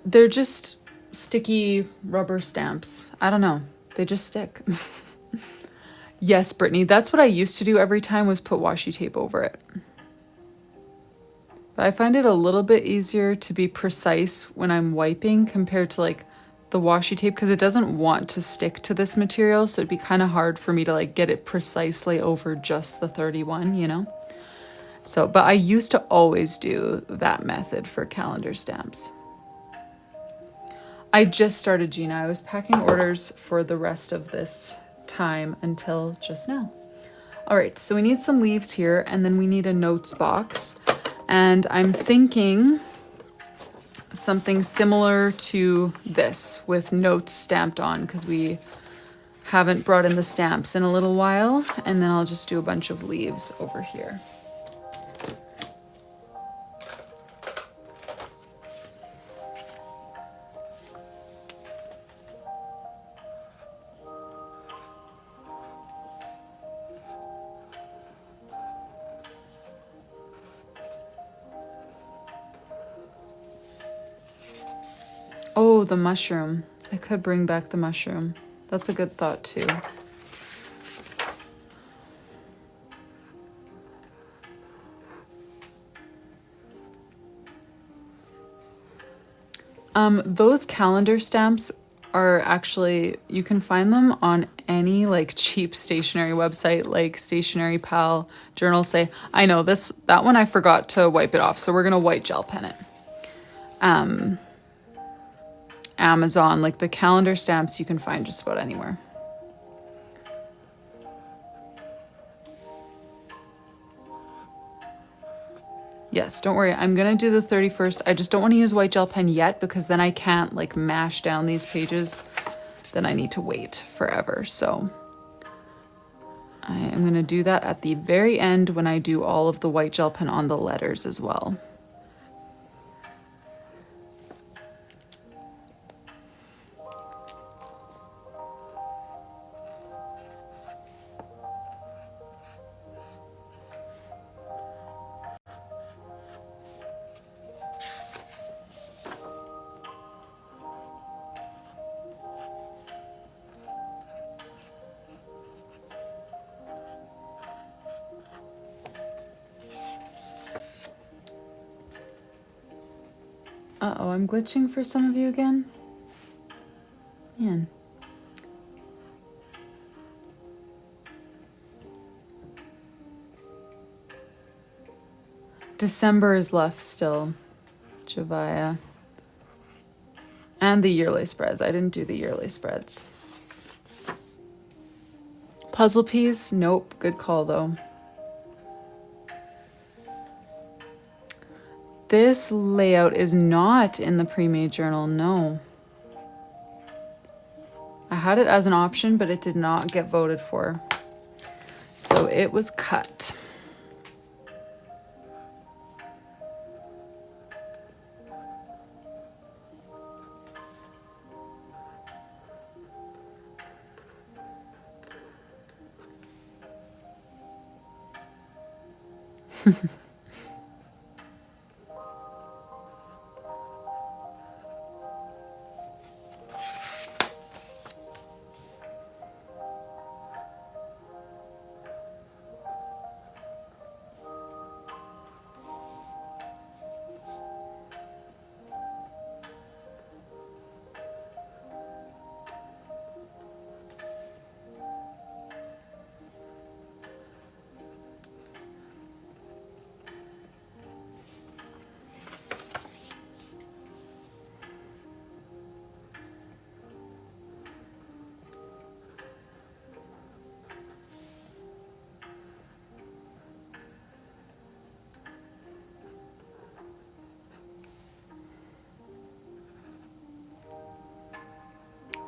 They're just sticky rubber stamps. I don't know. They just stick. Yes, Brittany, that's what I used to do every time was put washi tape over it. But I find it a little bit easier to be precise when I'm wiping compared to like the washi tape because it doesn't want to stick to this material. So it'd be kind of hard for me to like get it precisely over just the 31, you know? So, but I used to always do that method for calendar stamps. I just started, Gina. I was packing orders for the rest of this time until just now. All right, so we need some leaves here, and then we need a notes box. And I'm thinking something similar to this with notes stamped on, because we haven't brought in the stamps in a little while. And then I'll just do a bunch of leaves over here. Oh, the mushroom. I could bring back the mushroom. That's a good thought too. Those calendar stamps are actually, you can find them on any like cheap stationery website, like Stationery Pal, Journal Say. I know that one I forgot to wipe it off, so we're gonna white gel pen it. Amazon, like the calendar stamps you can find just about anywhere. Yes, don't worry. I'm going to do the 31st. I just don't want to use white gel pen yet because then I can't like mash down these pages. Then I need to wait forever. So I am going to do that at the very end when I do all of the white gel pen on the letters as well. Uh-oh, I'm glitching for some of you again. Man. December is left still. Javaya. And the yearly spreads. I didn't do the yearly spreads. Puzzle piece? Nope. Good call though. This layout is not in the pre-made journal, no. I had it as an option, but it did not get voted for. So it was cut.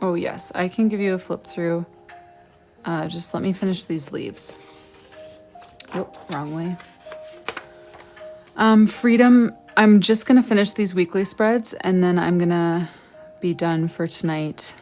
Oh yes, I can give you a flip through. Just let me finish these leaves. Oh, wrong way. Freedom, I'm just gonna finish these weekly spreads and then I'm gonna be done for tonight.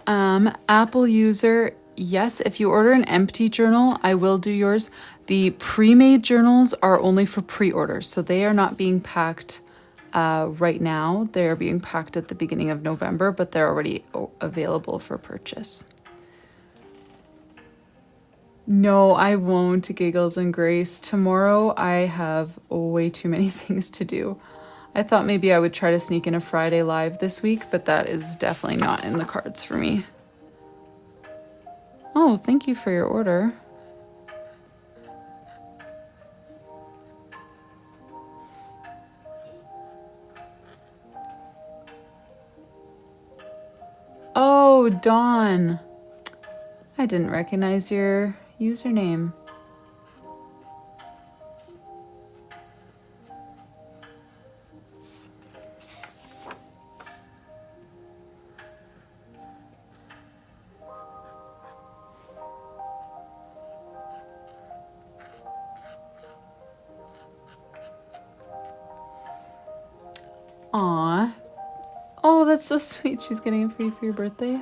Apple user, yes, if you order an empty journal, I will do yours. The pre-made journals are only for pre-orders, so they are not being packed right now. They are being packed at the beginning of November, but they're already available for purchase. No, I won't, Giggles and Grace. Tomorrow I have way too many things to do. I thought maybe I would try to sneak in a Friday live this week, but that is definitely not in the cards for me. Oh, thank you for your order. Oh, Dawn. I didn't recognize your username. Aw. Oh, that's so sweet. She's getting it for you for your birthday.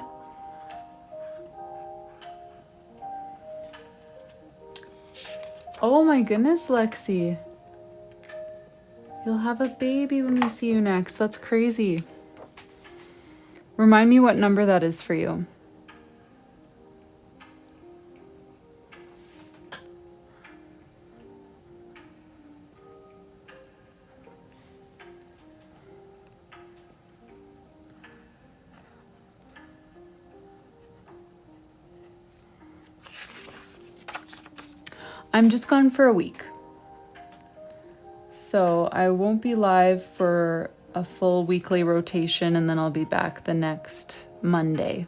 Oh my goodness, Lexi. You'll have a baby when we see you next. That's crazy. Remind me what number that is for you. I'm just gone for a week. So I won't be live for a full weekly rotation, and then I'll be back the next Monday.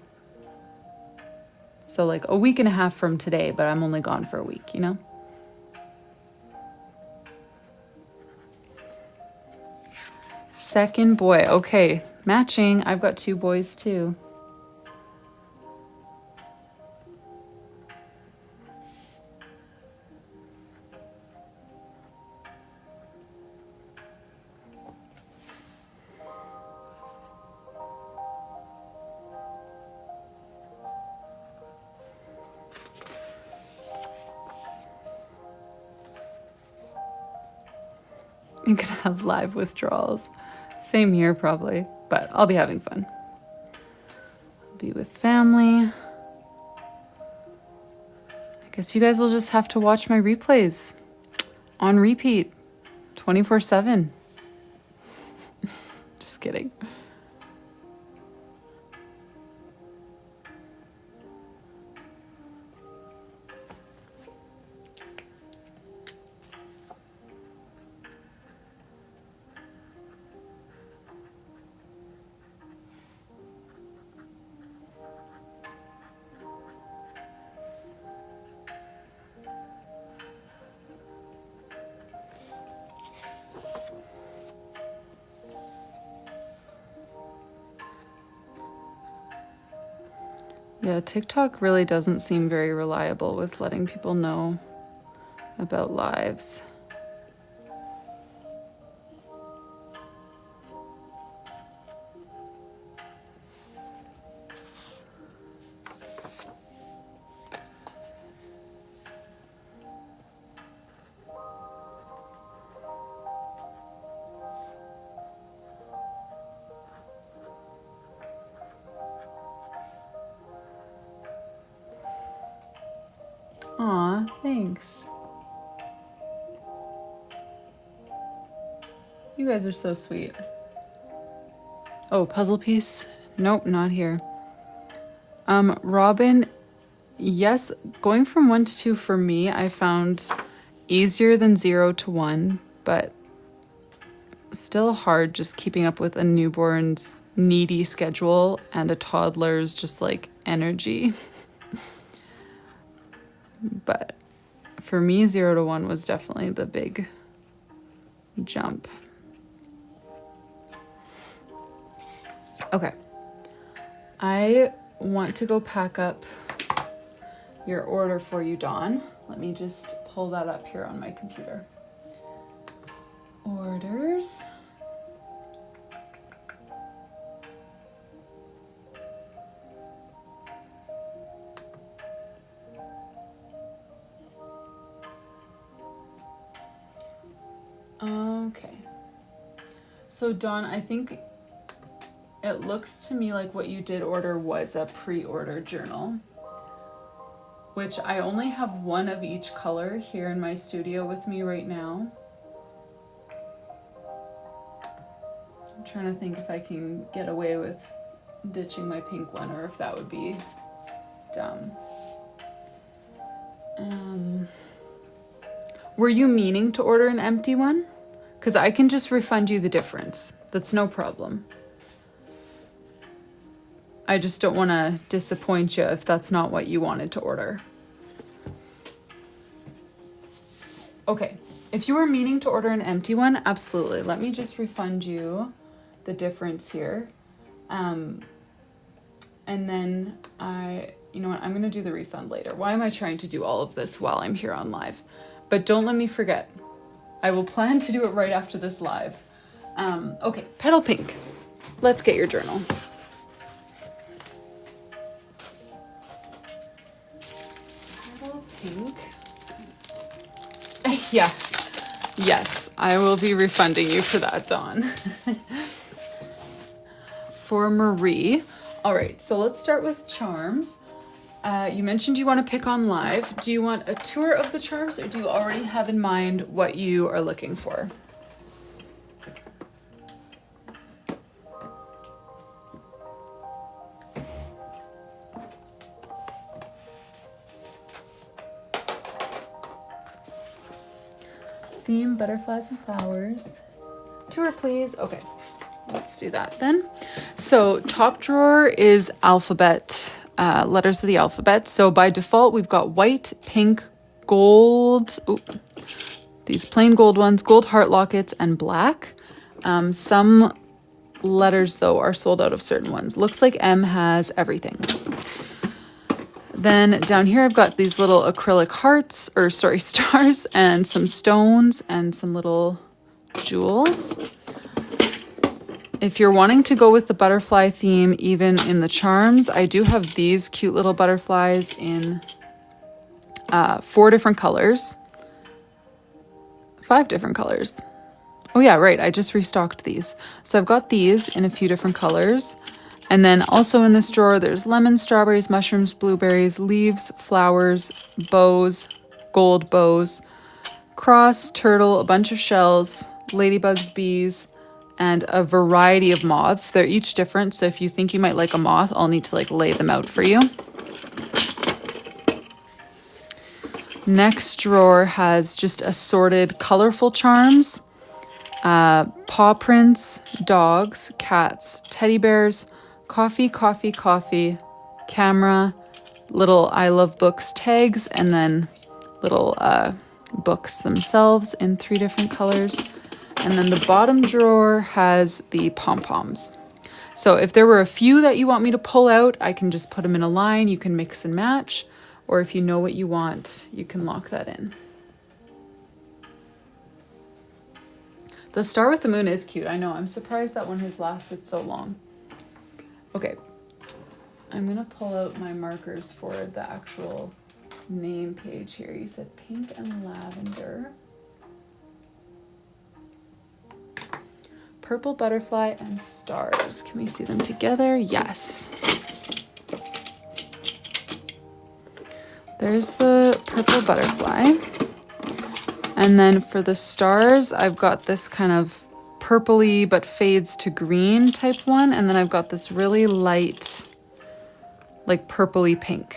So like a week and a half from today, but I'm only gone for a week, you know? Second boy. Okay, matching. I've got 2 boys too. I'm gonna have live withdrawals. Same here probably, but I'll be having fun. I'll be with family. I guess you guys will just have to watch my replays on repeat 24/7. Just kidding. Yeah, TikTok really doesn't seem very reliable with letting people know about lives. Aw, thanks. You guys are so sweet. Oh, puzzle piece? Nope, not here. Robin, yes, going from 1 to 2 for me, I found easier than 0 to 1, but still hard just keeping up with a newborn's needy schedule and a toddler's just like energy. But for me, 0 to 1 was definitely the big jump. Okay. I want to go pack up your order for you, Dawn. Let me just pull that up here on my computer. Orders. Okay. So Dawn, I think it looks to me like what you did order was a pre-order journal, which I only have one of each color here in my studio with me right now. I'm trying to think if I can get away with ditching my pink one or if that would be dumb. Were you meaning to order an empty one? Because I can just refund you the difference. That's no problem. I just don't want to disappoint you if that's not what you wanted to order. Okay, if you were meaning to order an empty one, absolutely. Let me just refund you the difference here. And then you know what, I'm gonna do the refund later. Why am I trying to do all of this while I'm here on live? But don't let me forget. I will plan to do it right after this live. Okay, Petal Pink. Let's get your journal. Petal Pink. Yeah. Yes, I will be refunding you for that, Dawn. For Marie. All right, so let's start with charms. You mentioned you want to pick on live. Do you want a tour of the charms or do you already have in mind what you are looking for? Theme, butterflies and flowers. Tour, please. Okay, let's do that then. So top drawer is alphabet. Letters of the alphabet. So by default, we've got white, pink, gold, these plain gold ones, gold heart lockets, and black. Some letters, though, are sold out of certain ones. Looks like M has everything. Then down here, I've got these little acrylic hearts, or sorry, stars, and some stones, and some little jewels. If you're wanting to go with the butterfly theme, even in the charms, I do have these cute little butterflies in 4 different colors. 5 different colors. Oh yeah, right, I just restocked these. So I've got these in a few different colors. And then also in this drawer, there's lemons, strawberries, mushrooms, blueberries, leaves, flowers, bows, gold bows, cross, turtle, a bunch of shells, ladybugs, bees, and a variety of moths. They're each different, so if you think you might like a moth, I'll need to lay them out for you. Next drawer has just assorted colorful charms, paw prints, dogs, cats, teddy bears, coffee, coffee, coffee, camera, little I love books tags, and then little books themselves in 3 different colors. And then the bottom drawer has the pom-poms. So if there were a few that you want me to pull out, I can just put them in a line. You can mix and match. Or if you know what you want, you can lock that in. The star with the moon is cute. I know. I'm surprised that one has lasted so long. Okay. I'm going to pull out my markers for the actual name page here. You said pink and lavender. Purple butterfly and stars. Can we see them together? Yes. There's the purple butterfly. And then for the stars, I've got this kind of purpley but fades to green type one. And then I've got this really light, purpley pink.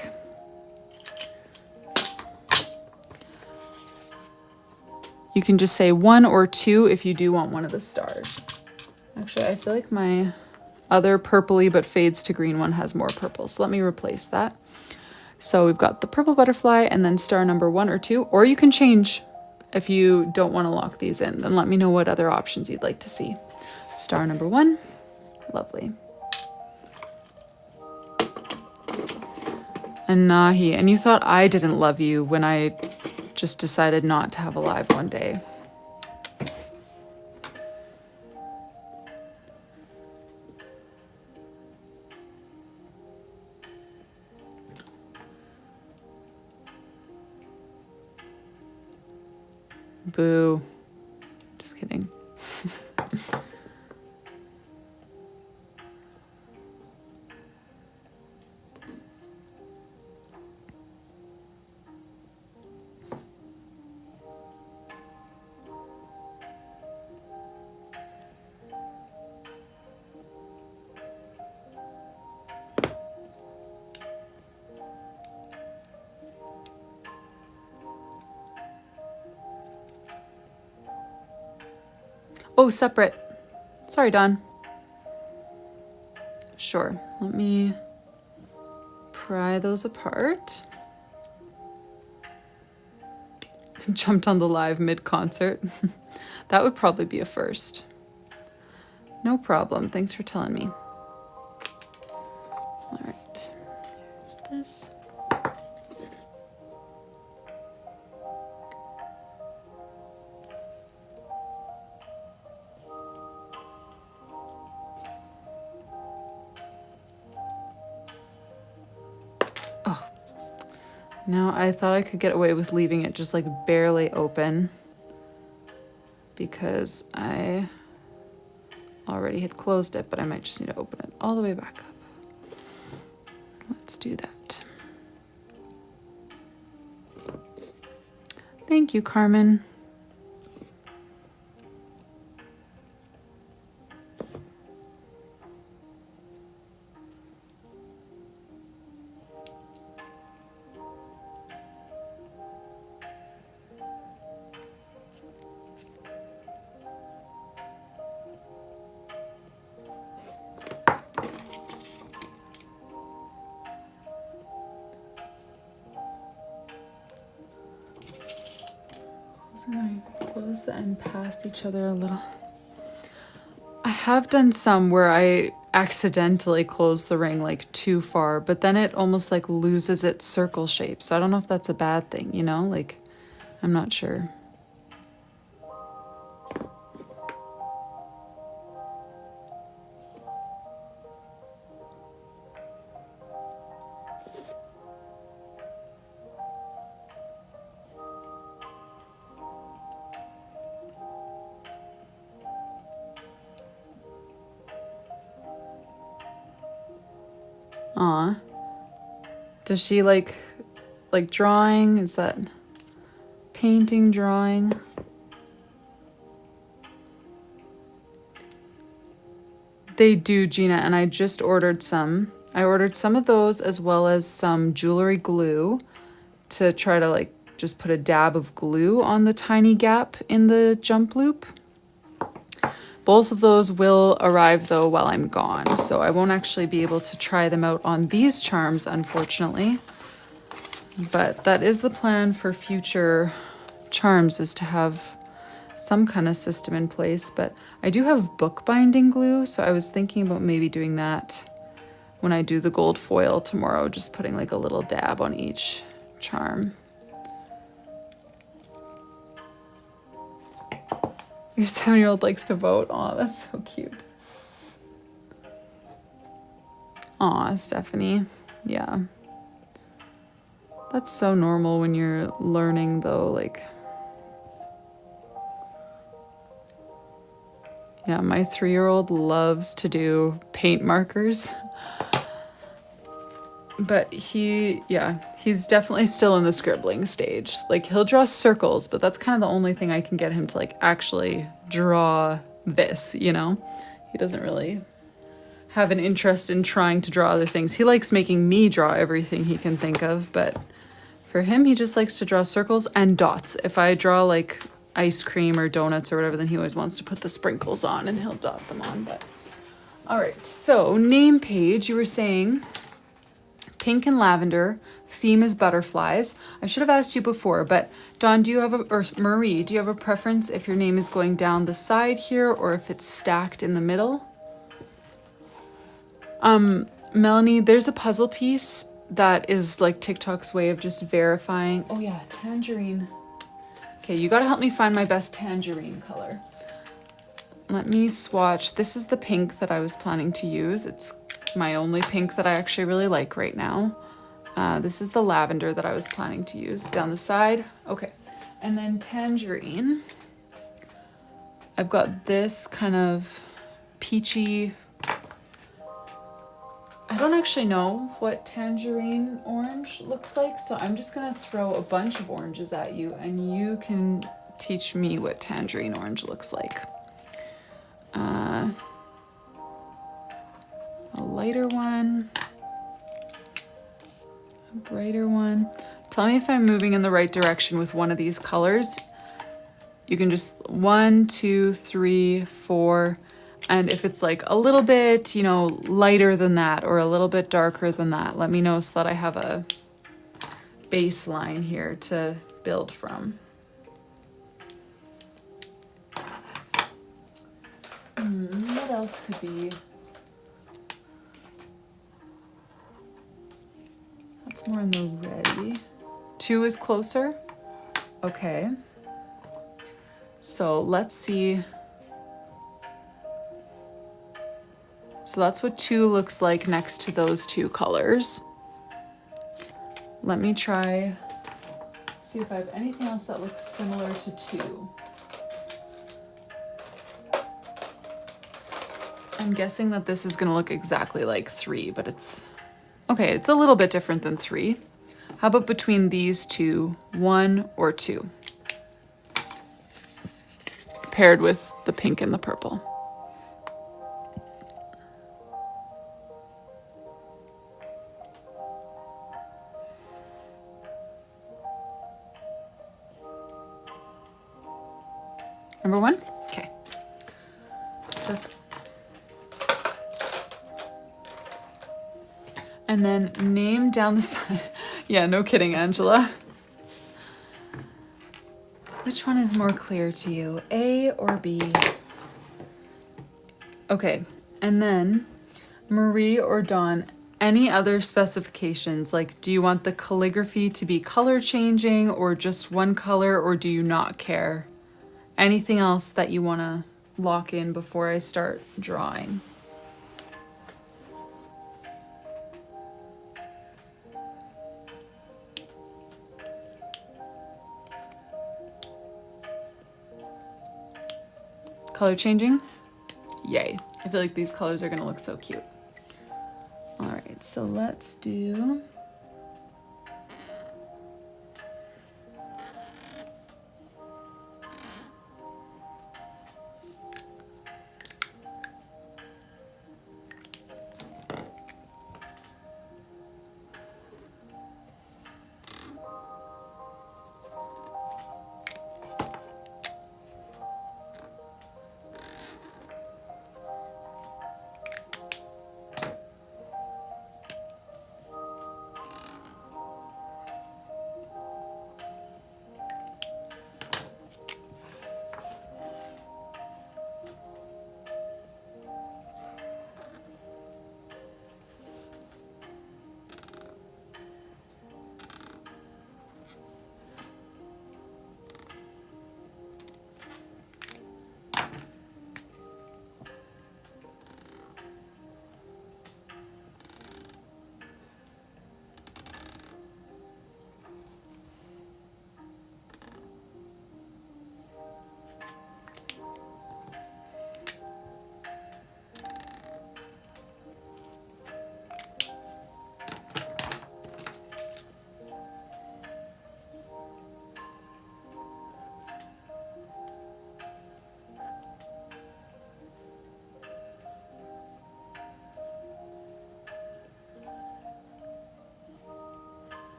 You can just say 1 or 2 if you do want one of the stars. Actually, I feel like my other purpley but fades to green one has more purple. So let me replace that. So we've got the purple butterfly and then star number 1 or 2, or you can change if you don't want to lock these in. Then let me know what other options you'd like to see. Star number 1, lovely. And Nahi, and you thought I didn't love you when I just decided not to have a live one day. Boo. Just kidding. Oh, separate. Sorry, Don. Sure. Let me pry those apart. Jumped on the live mid-concert. That would probably be a first. No problem. Thanks for telling me. All right. Here's this. Now, I thought I could get away with leaving it just like barely open because I already had closed it, but I might just need to open it all the way back up. Let's do that. Thank you, Carmen. Close the end past each other a little. I have done some where I accidentally close the ring like too far, but then it almost like loses its circle shape. So I don't know if that's a bad thing, you know? Like, I'm not sure. Aw. Does she like drawing? Is that painting, drawing? They do, Gina, and I just ordered some. I ordered some of those as well as some jewelry glue to try to like just put a dab of glue on the tiny gap in the jump loop. Both of those will arrive though while I'm gone, so I won't actually be able to try them out on these charms, unfortunately. But that is the plan for future charms, is to have some kind of system in place. But I do have bookbinding glue, so I was thinking about maybe doing that when I do the gold foil tomorrow, just putting like a little dab on each charm. Your 7-year-old likes to vote. Aw, that's so cute. Aw, Stephanie. Yeah. That's so normal when you're learning, though. Like, yeah, my 3-year-old loves to do paint markers. But he's definitely still in the scribbling stage. Like, he'll draw circles, but that's kind of the only thing I can get him to like actually draw this, you know? He doesn't really have an interest in trying to draw other things. He likes making me draw everything he can think of, but for him, he just likes to draw circles and dots. If I draw like ice cream or donuts or whatever, then he always wants to put the sprinkles on and he'll dot them on. But all right, so name page, you were saying pink and lavender, theme is butterflies. I should have asked you before, but Dawn, or Marie, do you have a preference if your name is going down the side here or if it's stacked in the middle? Melanie, there's a puzzle piece that is like TikTok's way of just verifying. Oh yeah, tangerine. Okay, you gotta help me find my best tangerine color. Let me swatch. This is the pink that I was planning to use. It's my only pink that I actually really like right now. This is the lavender that I was planning to use down the side. Okay, and then tangerine. I've got this kind of peachy, I don't actually know what tangerine orange looks like, so I'm just gonna throw a bunch of oranges at you and you can teach me what tangerine orange looks like. A lighter one, a brighter one. Tell me if I'm moving in the right direction with one of these colors. You can just 1, 2, 3, 4. And if it's like a little bit, you know, lighter than that or a little bit darker than that, let me know so that I have a baseline here to build from. What else could be? That's more in the red. 2 is closer. Okay. So let's see. So that's what 2 looks like next to those 2 colors. Let me try, see if I have anything else that looks similar to 2. I'm guessing that this is gonna look exactly like 3, but it's, okay, it's a little bit different than 3. How about between these 2, 1 or 2? Paired with the pink and the purple. Number 1? Okay. Perfect. And then name down the side. Yeah, no kidding, Angela. Which one is more clear to you, A or B? Okay, and then Marie or Dawn, any other specifications? Like, do you want the calligraphy to be color changing or just one color, or do you not care? Anything else that you want to lock in before I start drawing? Color changing? Yay. I feel like these colors are going to look so cute. All right, so let's do...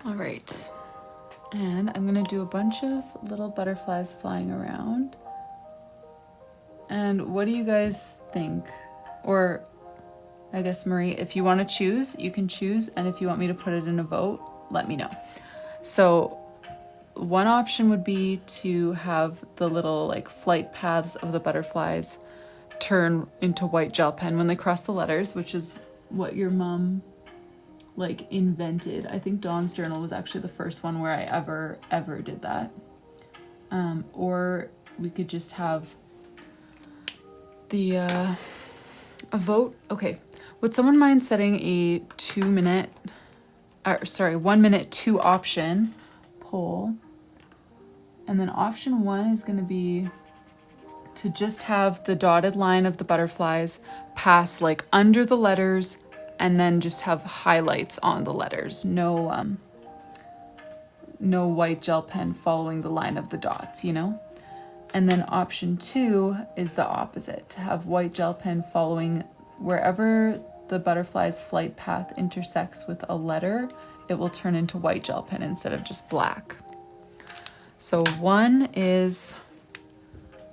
All right, and I'm gonna do a bunch of little butterflies flying around. And what do you guys think? Or I guess, Marie, if you want to choose, you can choose. And if you want me to put it in a vote, let me know. So one option would be to have the little like flight paths of the butterflies turn into white gel pen when they cross the letters, which is what your mom like invented. I think Dawn's journal was actually the first one where I ever did that. Or we could just have the a vote. Okay, Would someone mind setting a 1 minute 2 option poll? And then option 1 is going to be to just have the dotted line of the butterflies pass like under the letters and then just have highlights on the letters. No white gel pen following the line of the dots, you know? And then option 2 is the opposite, to have white gel pen following wherever the butterfly's flight path intersects with a letter, it will turn into white gel pen instead of just black. So 1 is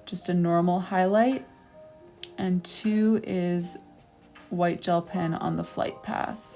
just a normal highlight, and 2 is white gel pen on the flight path.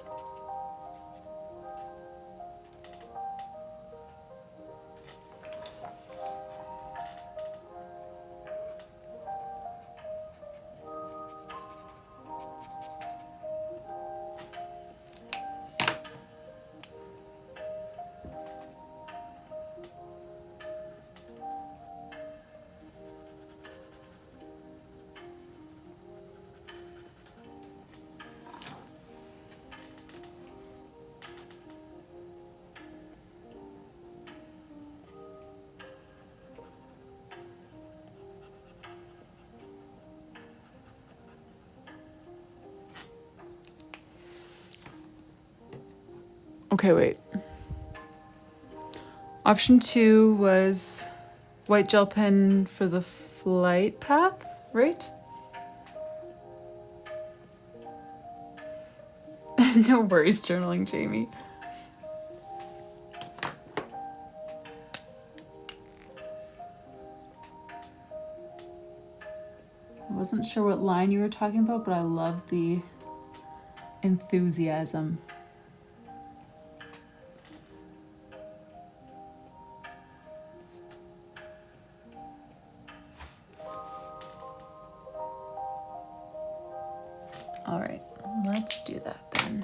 Okay, wait. Option 2 was white gel pen for the flight path, right? No worries, journaling, Jamie. I wasn't sure what line you were talking about, but I loved the enthusiasm. All right, let's do that then.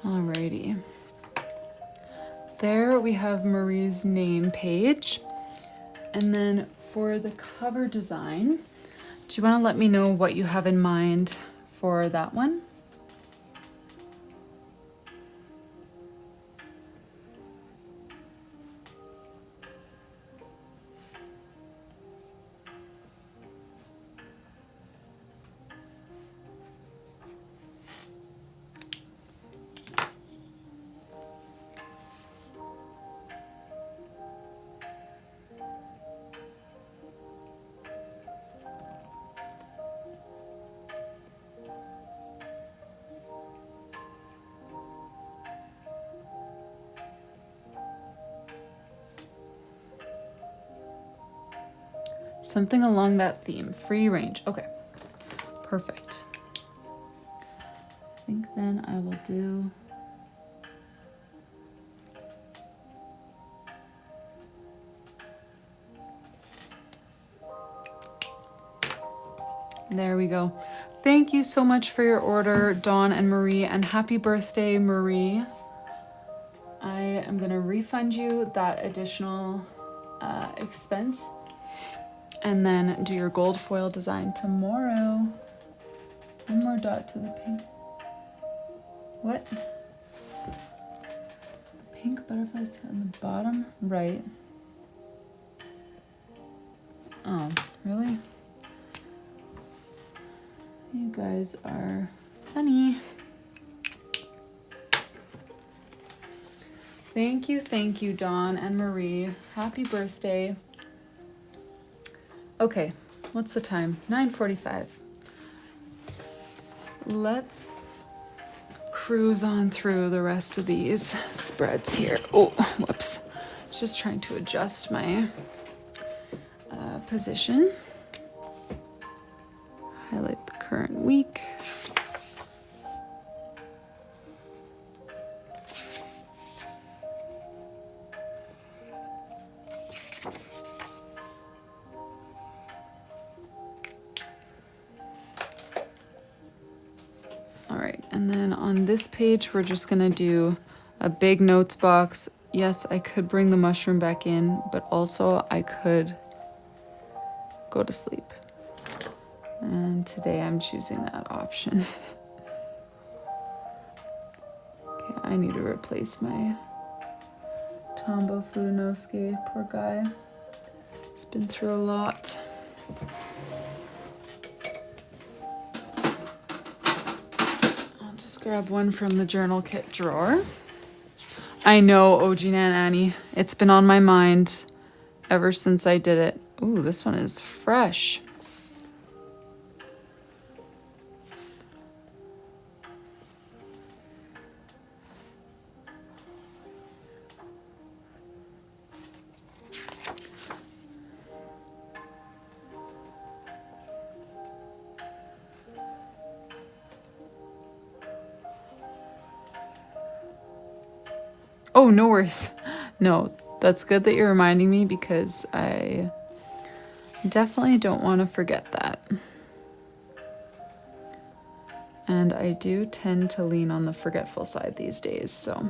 Alrighty. There we have Marie's name page. And then for the cover design, do you want to let me know what you have in mind for that one? Something along that theme, free range. Okay, perfect. I think then I will do There we go. Thank you so much for your order, Dawn and Marie, and happy birthday, Marie. I am gonna refund you that additional expense and then do your gold foil design tomorrow. One more dot to the pink. What? The pink butterflies on the bottom right. Oh, really? You guys are funny. Thank you, Dawn and Marie. Happy birthday. Okay, what's the time? 9:45. Let's cruise on through the rest of these spreads here. Oh, whoops. Just trying to adjust my position. Highlight the current week. All right, and then on this page, we're just gonna do a big notes box. Yes, I could bring the mushroom back in, but also I could go to sleep. And today I'm choosing that option. Okay, I need to replace my Tombo Fudenosuke, poor guy. He's been through a lot. I'll just grab one from the journal kit drawer. I know, OG Nan Annie. It's been on my mind ever since I did it. Ooh, this one is fresh. Oh, no worries. No, that's good that you're reminding me because I definitely don't want to forget that. And I do tend to lean on the forgetful side these days, so.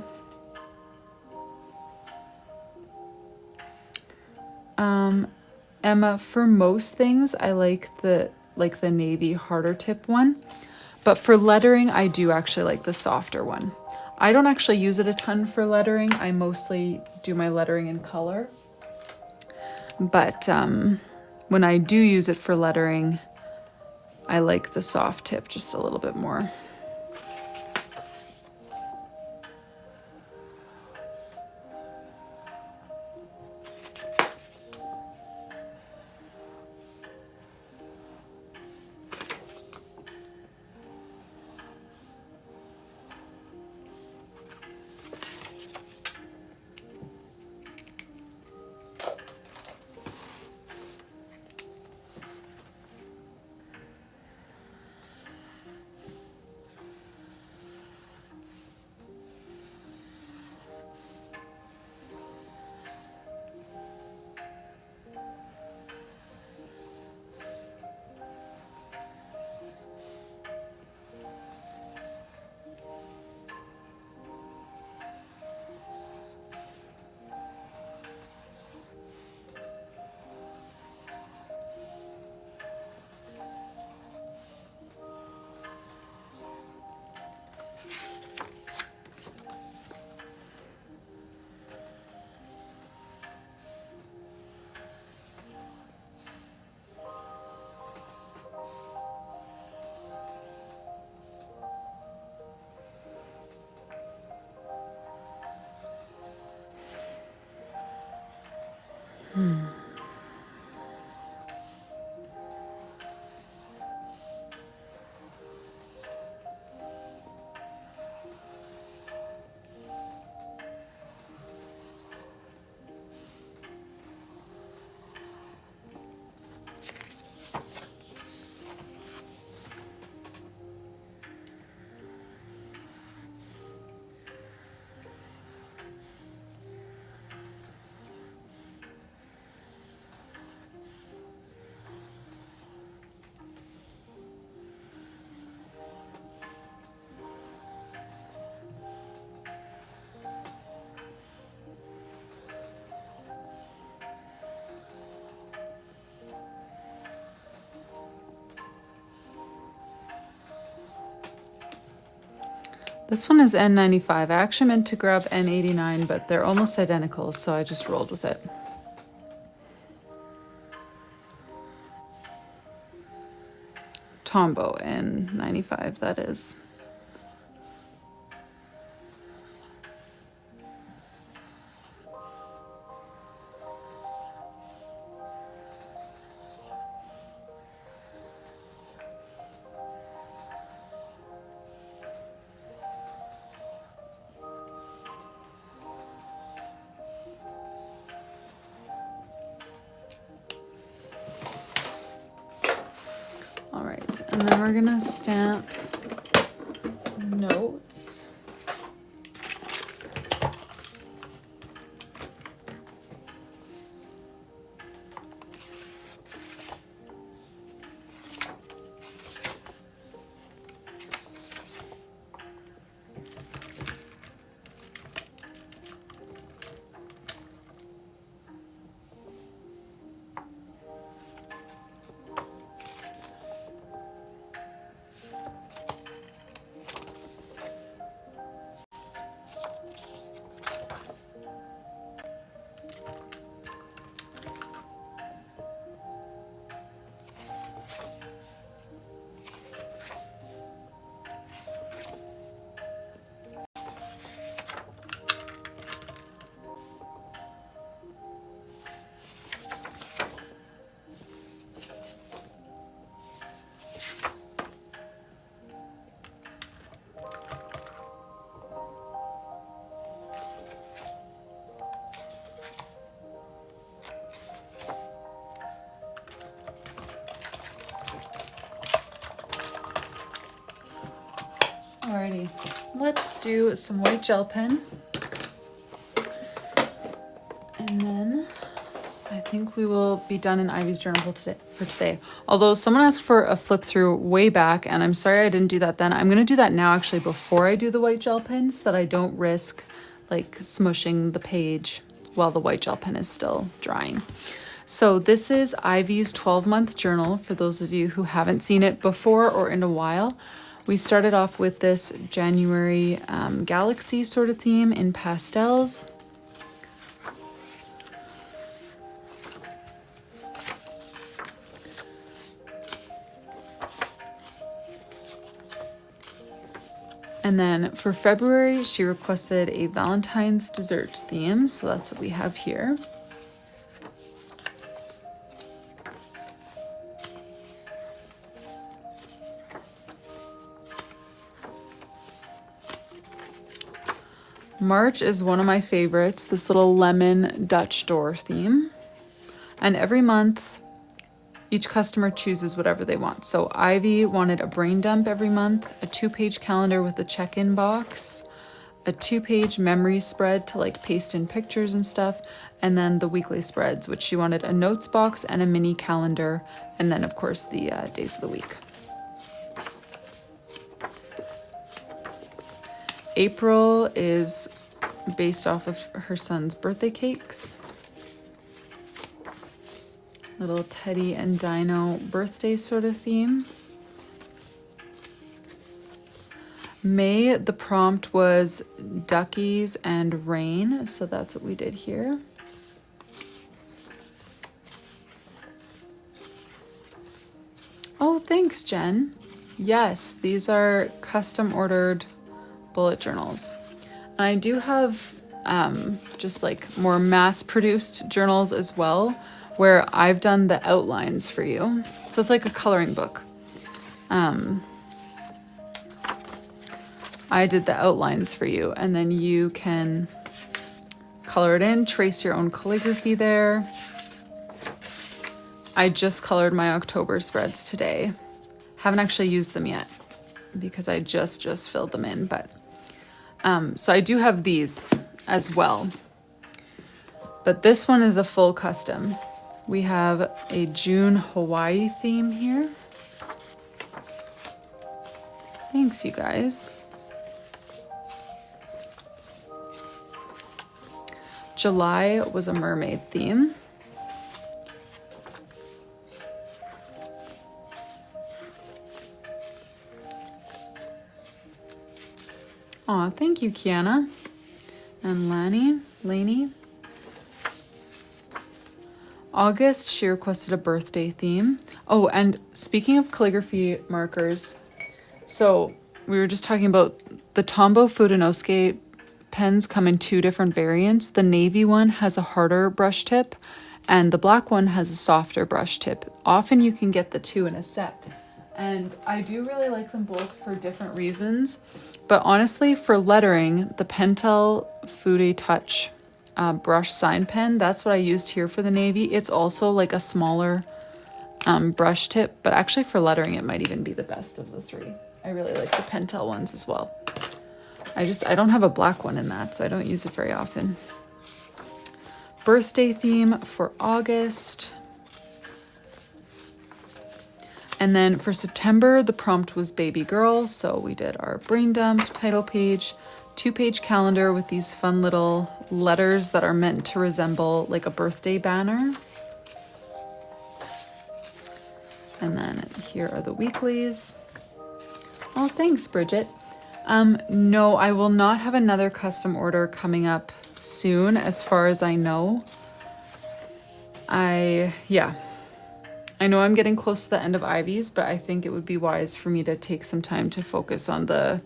Emma, for most things, I like the navy harder tip one. But for lettering, I do actually like the softer one. I don't actually use it a ton for lettering. I mostly do my lettering in color. But when I do use it for lettering, I like the soft tip just a little bit more. This one is N95. I actually meant to grab N89, but they're almost identical, so I just rolled with it. Tombow N95, that is. All right, and then we're gonna stamp notes. Alrighty, let's do some white gel pen. And then I think we will be done in Ivy's journal for today. Although someone asked for a flip through way back, and I'm sorry I didn't do that then. I'm gonna do that now actually before I do the white gel pen so that I don't risk like smushing the page while the white gel pen is still drying. So this is Ivy's 12-month journal for those of you who haven't seen it before or in a while. We started off with this January galaxy sort of theme in pastels. And then for February, she requested a Valentine's dessert theme. So that's what we have here. March is one of my favorites, this little lemon Dutch door theme. And every month, each customer chooses whatever they want. So Ivy wanted a brain dump every month, a 2-page calendar with a check-in box, a 2-page memory spread to like paste in pictures and stuff, and then the weekly spreads, which she wanted a notes box and a mini calendar, and then of course the days of the week. April is based off of her son's birthday cakes. Little Teddy and Dino birthday sort of theme. May, the prompt was duckies and rain, so that's what we did here. Oh, thanks, Jen. Yes, these are custom ordered bullet journals. And I do have just like more mass-produced journals as well, where I've done the outlines for you. So it's like a coloring book. I did the outlines for you, and then you can color it in, trace your own calligraphy there. I just colored my October spreads today. Haven't actually used them yet because I just filled them in, but so I do have these as well. But this one is a full custom. We have a June Hawaii theme here. Thanks, you guys. July was a mermaid theme. Aw, thank you, Kiana. And Lainey. August, she requested a birthday theme. Oh, and speaking of calligraphy markers, so we were just talking about the Tombow Fudenosuke pens come in 2 different variants. The navy one has a harder brush tip and the black one has a softer brush tip. Often you can get the 2 in a set. And I do really like them both for different reasons. But honestly, for lettering, the Pentel Fude Touch brush sign pen, that's what I used here for the navy. It's also like a smaller brush tip, but actually for lettering, it might even be the best of the 3. I really like the Pentel ones as well. I don't have a black one in that, so I don't use it very often. Birthday theme for August. And then for September, the prompt was baby girl. So we did our brain dump title page, 2-page calendar with these fun little letters that are meant to resemble like a birthday banner. And then here are the weeklies. Oh, thanks, Bridget. No, I will not have another custom order coming up soon, as far as I know. I know I'm getting close to the end of Ivy's, but I think it would be wise for me to take some time to focus on the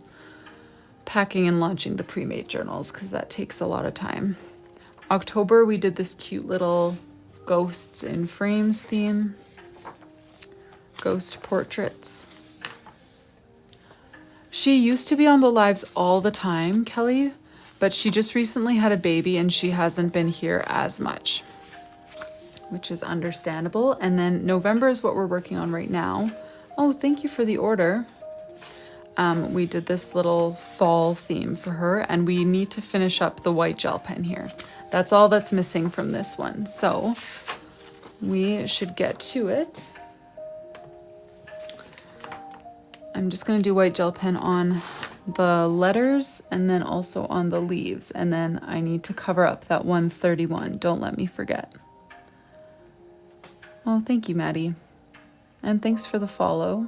packing and launching the pre-made journals, because that takes a lot of time. October, we did this cute little ghosts in frames theme. Ghost portraits. She used to be on the lives all the time, Kelly, but she just recently had a baby and she hasn't been here as much, which is understandable. And then November is what we're working on right now. Oh, thank you for the order. We did this little fall theme for her, and we need to finish up the white gel pen here. That's all that's missing from this one. So we should get to it. I'm just going to do white gel pen on the letters and then also on the leaves. And then I need to cover up that 131. Don't let me forget. Oh, thank you, Maddie. And thanks for the follow.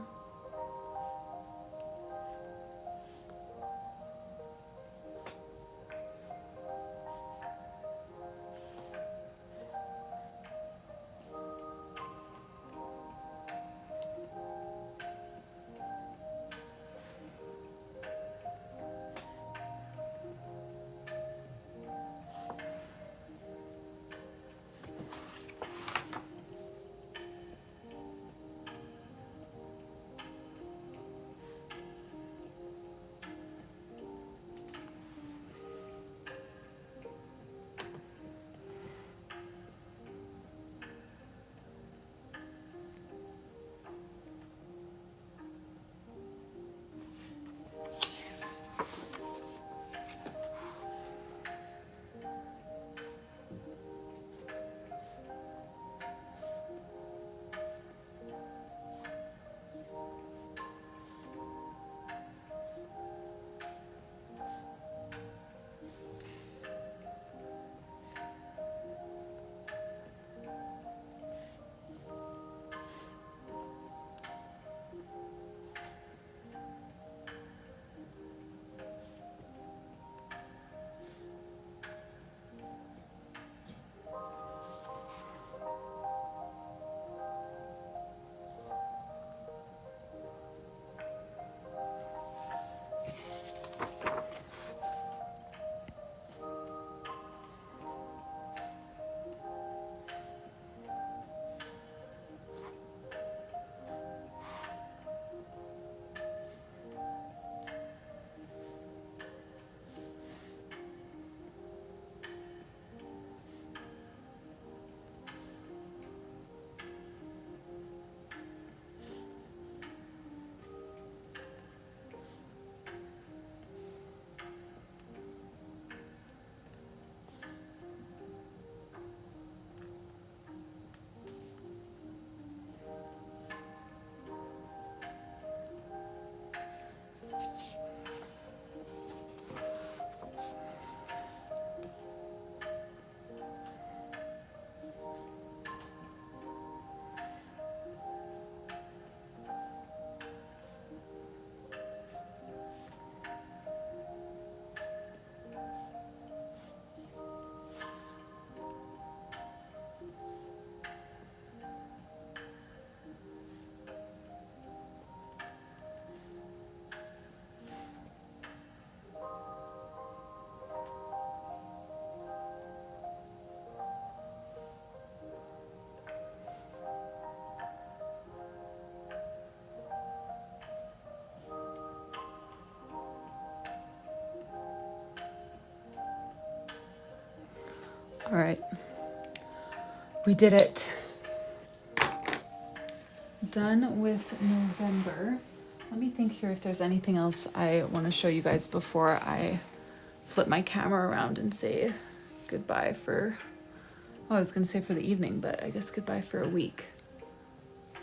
All right. We did it. Done with November. Let me think here if there's anything else I want to show you guys before I flip my camera around and say goodbye for, oh, I was going to say for the evening, but I guess goodbye for a week.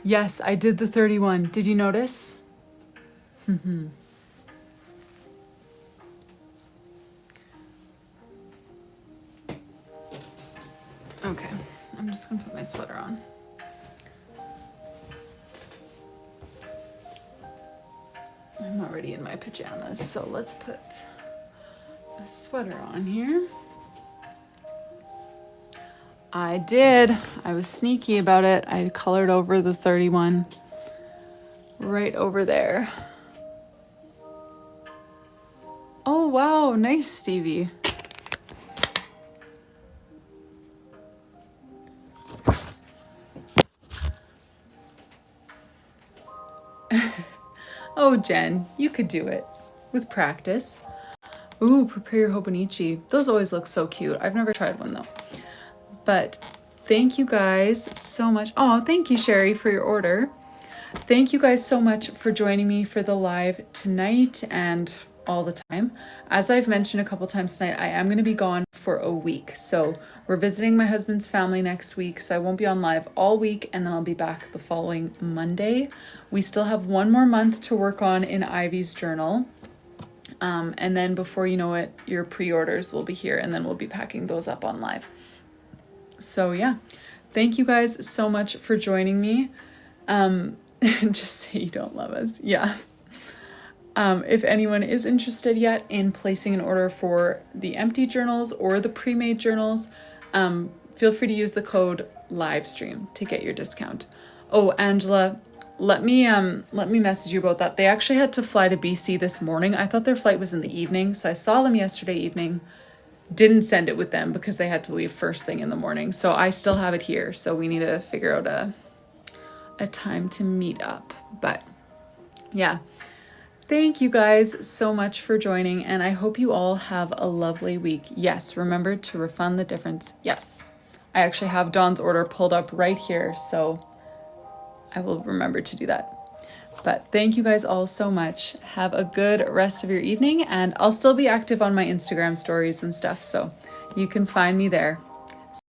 Yes, I did the 31. Did you notice? Okay, I'm just going to put my sweater on. I'm already in my pajamas, so let's put a sweater on here. I did. I was sneaky about it. I colored over the 31 right over there. Oh, wow. Nice, Stevie. Oh, Jen, you could do it with practice. Ooh, prepare your hobonichi. Those always look so cute. I've never tried one though. But thank you guys so much. Oh, thank you, Sherry, for your order. Thank you guys so much for joining me for the live tonight and all the time. As I've mentioned a couple times tonight, I am going to be gone for a week. So we're visiting my husband's family next week, so I won't be on live all week, and then I'll be back the following Monday. We still have one more month to work on in Ivy's journal. And then before you know it, your pre-orders will be here, and then we'll be packing those up on live. So yeah, thank you guys so much for joining me. Just say you don't love us. Yeah. If anyone is interested yet in placing an order for the empty journals or the pre-made journals, feel free to use the code livestream to get your discount. Oh, Angela, let me message you about that. They actually had to fly to BC this morning. I thought their flight was in the evening, so I saw them yesterday evening. Didn't send it with them because they had to leave first thing in the morning. So I still have it here. So we need to figure out a time to meet up. But yeah. Thank you guys so much for joining, and I hope you all have a lovely week. Yes, remember to refund the difference. Yes, I actually have Dawn's order pulled up right here, so I will remember to do that. But thank you guys all so much. Have a good rest of your evening, and I'll still be active on my Instagram stories and stuff, so you can find me there.